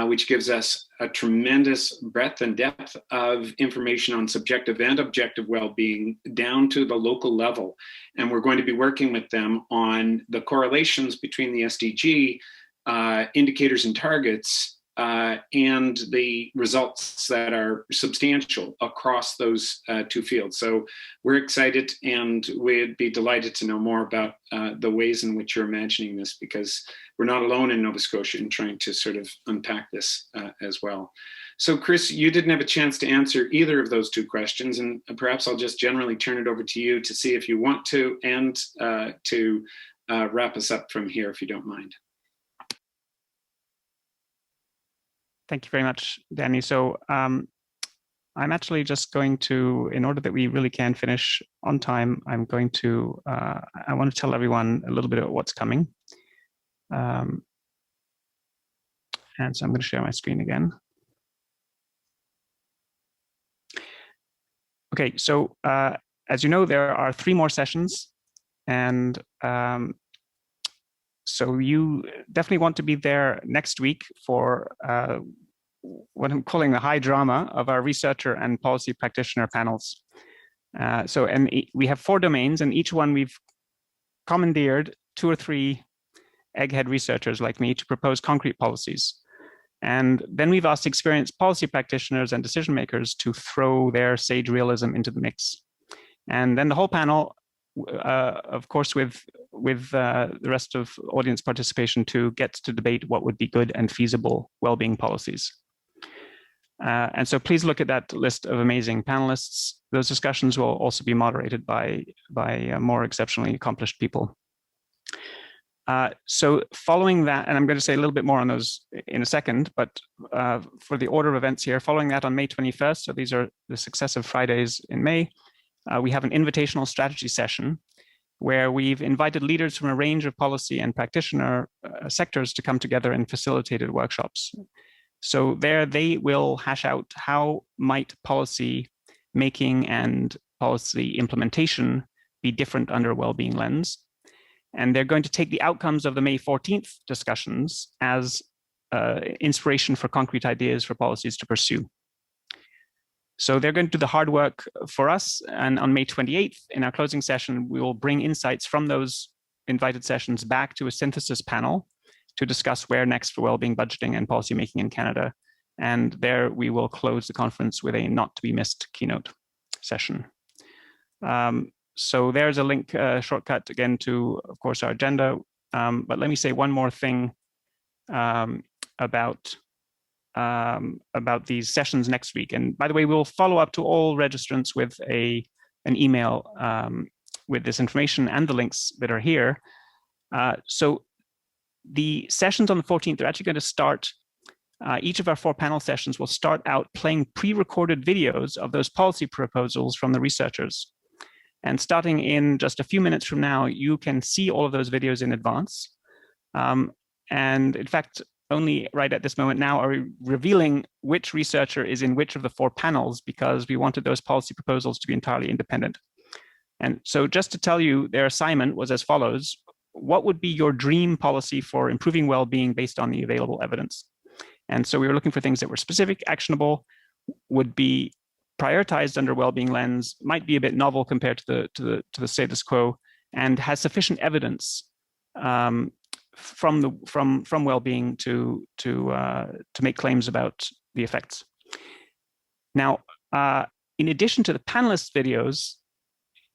which gives us a tremendous breadth and depth of information on subjective and objective well-being down to the local level. And we're going to be working with them on the correlations between the SDG indicators and targets and the results that are substantial across those 2 fields. So we're excited, and we'd be delighted to know more about the ways in which you're imagining this, because we're not alone in Nova Scotia in trying to sort of unpack this as well. So Chris, you didn't have a chance to answer either of those 2 questions, and perhaps I'll just generally turn it over to you to see if you want to, and to wrap us up from here, if you don't mind. Thank you very much, Danny. So I'm actually just going to, in order that we really can finish on time, I'm going to, I want to tell everyone a little bit about what's coming. And so I'm going to share my screen again. Okay, so as you know, there are 3 more sessions, and so you definitely want to be there next week for what I'm calling the high drama of our researcher and policy practitioner panels. And we have 4 domains, and each one we've commandeered 2 or 3 egghead researchers like me to propose concrete policies. And then we've asked experienced policy practitioners and decision makers to throw their sage realism into the mix. And then the whole panel, of course, with the rest of audience participation too, gets to debate what would be good and feasible well-being policies. And so please look at that list of amazing panelists. Those discussions will also be moderated by more exceptionally accomplished people. So following that, and I'm going to say a little bit more on those in a second, but for the order of events here, following that on May 21st, so these are the successive Fridays in May, we have an invitational strategy session where we've invited leaders from a range of policy and practitioner sectors to come together in facilitated workshops. So there they will hash out how might policy making and policy implementation be different under a well-being lens. And they're going to take the outcomes of the May 14th discussions as inspiration for concrete ideas for policies to pursue. So they're going to do the hard work for us. And on May 28th, in our closing session, we will bring insights from those invited sessions back to a synthesis panel to discuss where next for wellbeing budgeting and policymaking in Canada. And there we will close the conference with a not to be missed keynote session. So there's a link shortcut again to, of course, our agenda. But let me say one more thing about these sessions next week. And by the way, we'll follow up to all registrants with an email with this information and the links that are here. So the sessions on the 14th are actually going to start, each of our 4 panel sessions will start out playing pre-recorded videos of those policy proposals from the researchers. And starting in just a few minutes from now, you can see all of those videos in advance. And in fact, only right at this moment now are we revealing which researcher is in which of the 4 panels, because we wanted those policy proposals to be entirely independent. And so just to tell you, their assignment was as follows: what would be your dream policy for improving well-being based on the available evidence? And so we were looking for things that were specific, actionable, would be prioritized under well-being lens, might be a bit novel compared to the status quo, and has sufficient evidence from well-being to make claims about the effects. Now, in addition to the panelist videos,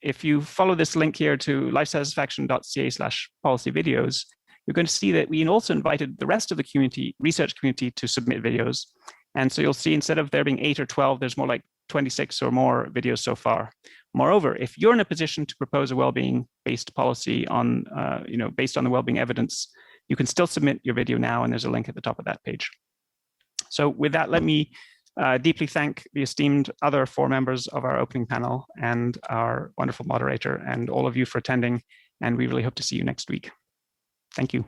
if you follow this link here to lifesatisfaction.ca/policy videos, you're going to see that we also invited the rest of the community, research community, to submit videos. And so you'll see, instead of there being 8 or 12, there's more like 26 or more videos so far. Moreover, if you're in a position to propose a well-being-based policy on, based on the well-being evidence, you can still submit your video now, and there's a link at the top of that page. So with that, let me deeply thank the esteemed other 4 members of our opening panel and our wonderful moderator and all of you for attending. And we really hope to see you next week. Thank you.